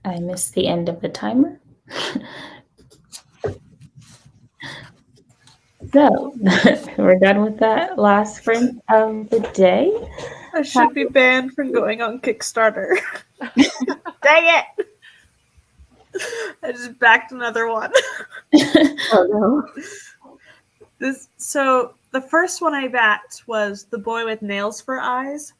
I missed the end of the timer. So we're done with that last sprint of the day. I should be banned from going on Kickstarter. Dang it! I just backed another one. Oh no. So the first one I backed was The Boy with Nails for Eyes,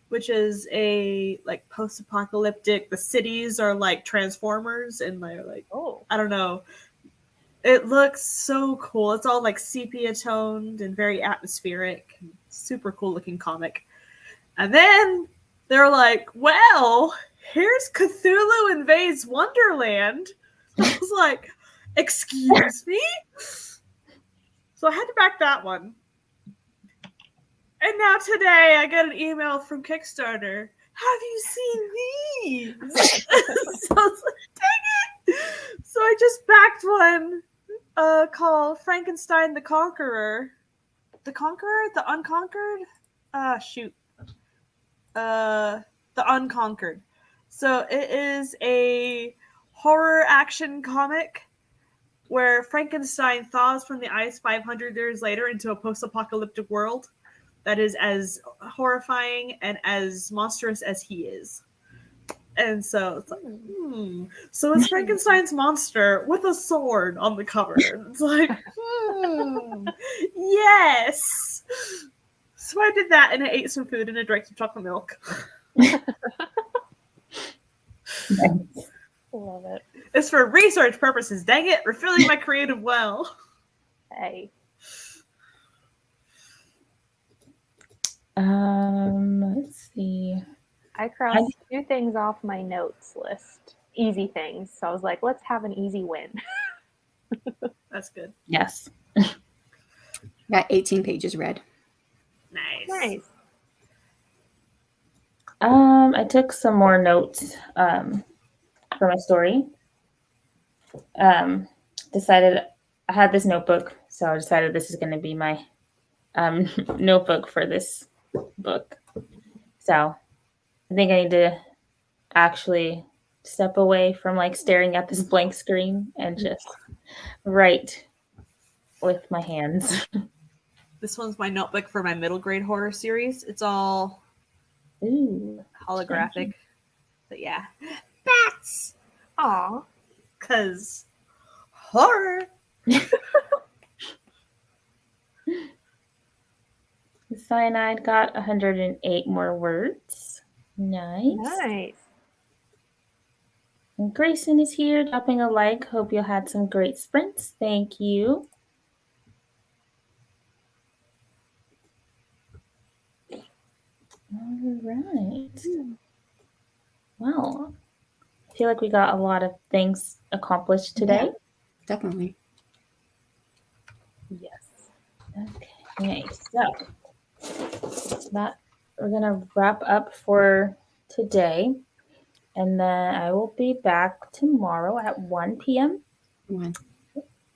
which is a like post-apocalyptic. The cities are like Transformers, and they're like, I don't know. It looks so cool. It's all like sepia toned and very atmospheric. Super cool looking comic. And then they're like, well, here's Cthulhu Invades Wonderland. I was like, excuse me? So I had to back that one. And now today I got an email from Kickstarter. Have you seen these? So I was like, dang it! So I just backed one called Frankenstein the Conqueror. The Conqueror? The Unconquered? Shoot. The Unconquered. So it is a horror action comic where Frankenstein thaws from the ice 500 years later into a post-apocalyptic world that is as horrifying and as monstrous as he is. And so it's like, So it's Frankenstein's monster with a sword on the cover. It's like, yes. So I did that, and I ate some food, and I drank some chocolate milk. Nice. Love it. It's for research purposes. Dang it, refilling my creative well. Hey. Let's see. I crossed 2 things off my notes list. Easy things. So I was like, let's have an easy win. That's good. Yes. Got 18 pages read. Nice. I took some more notes for my story. Decided I had this notebook, so I decided this is going to be my notebook for this book. So I think I need to actually step away from like staring at this blank screen and just write with my hands. This one's my notebook for my middle grade horror series. It's all holographic. But yeah. Bats! Aw. Because horror! The cyanide got 108 more words. Nice. And Grayson is here, dropping a like. Hope you had some great sprints. Thank you. All right. Well, I feel like we got a lot of things accomplished today. Yeah, definitely. Yes. Okay. So that we're gonna wrap up for today, and then I will be back tomorrow at 1 p.m. 1.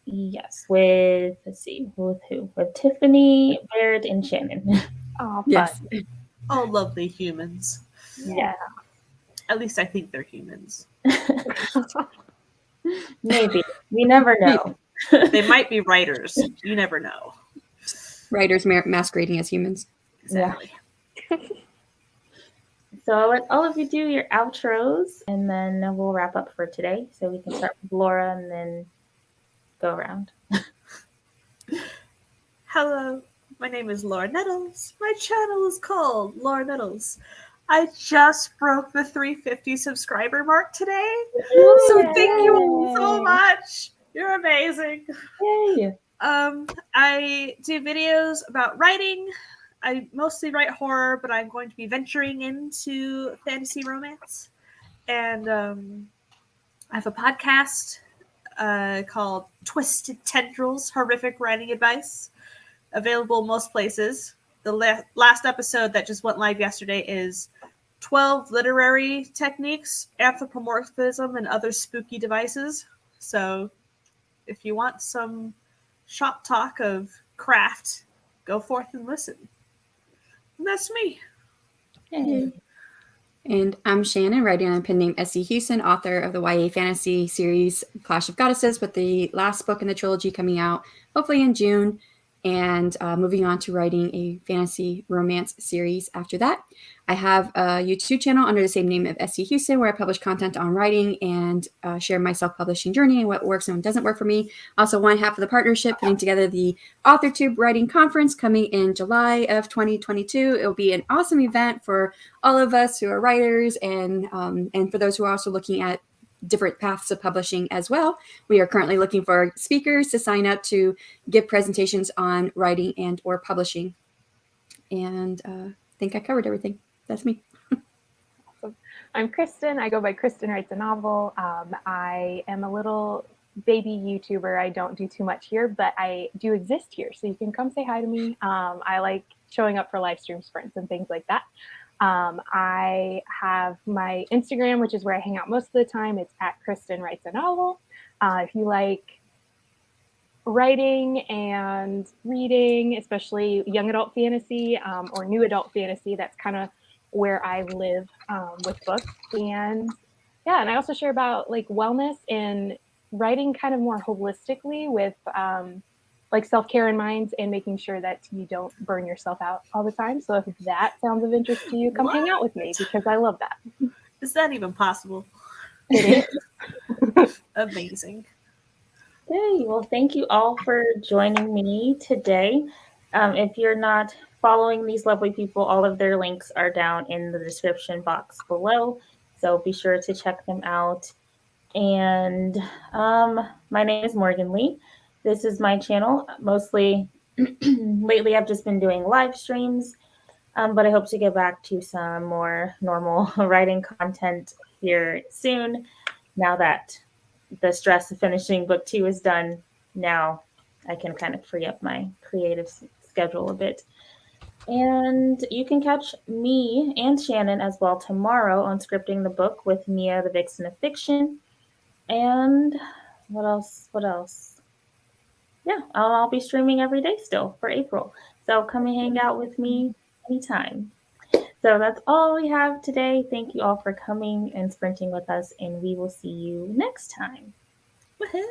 Yes, with with who? With Tiffany, Baird, and Shannon. Oh, Yes. fun. All lovely humans. Yeah. At least I think they're humans. Maybe. We never know. They might be writers. You never know. Writers masquerading as humans. Exactly. So I'll let all of you do your outros, and then we'll wrap up for today. So we can start with Laura and then go around. Hello, my name is Laura Nettles. My channel is called Laura Nettles. I just broke the 350 subscriber mark today. So thank you all so much. You're amazing. Yay! I do videos about writing. I mostly write horror, but I'm going to be venturing into fantasy romance. And I have a podcast called Twisted Tendrils, Horrific Writing Advice, available most places. The last episode that just went live yesterday is 12 literary techniques, anthropomorphism, and other spooky devices. So if you want some shop talk of craft, go forth and listen. And that's me. Yay. And I'm Shannon, writing on a pen name S.C. Huston, author of the YA fantasy series Clash of Goddesses, with the last book in the trilogy coming out hopefully in June, and moving on to writing a fantasy romance series after that. I have a YouTube channel under the same name of S.C. Huston, where I publish content on writing and share my self-publishing journey and what works and what doesn't work for me. Also, one half of the partnership, putting together the Authortube Writing Conference coming in July of 2022. It will be an awesome event for all of us who are writers, and for those who are also looking at different paths of publishing as well. We are currently looking for speakers to sign up to give presentations on writing and or publishing. And I think I covered everything. That's me. Awesome. I'm Kristin. I go by Kristin Writes a Novel. I am a little baby YouTuber. I don't do too much here, but I do exist here. So you can come say hi to me. I like showing up for live stream sprints and things like that. I have my Instagram, which is where I hang out most of the time. It's at Kristin Writes a Novel. If you like writing and reading, especially young adult fantasy or new adult fantasy, that's kind of where I live with books. And yeah, and I also share about like wellness and writing kind of more holistically with like self-care in mind, and making sure that you don't burn yourself out all the time. So if that sounds of interest to you, come hang out with me, because I love that. Is that even possible? It is. Amazing. Yay. Well, thank you all for joining me today. If you're not following these lovely people, all of their links are down in the description box below. So be sure to check them out. And my name is Morgan Lee. This is my channel. Mostly lately I've just been doing live streams, but I hope to get back to some more normal writing content here soon. Now that the stress of finishing book 2 is done, now I can kind of free up my creative schedule a bit. And you can catch me and Shannon as well tomorrow on Scripting the Book with Mia, the Vixen of Fiction. And what else? Yeah, I'll be streaming every day still for April. So come and hang out with me anytime. So that's all we have today. Thank you all for coming and sprinting with us, and we will see you next time. Woohoo!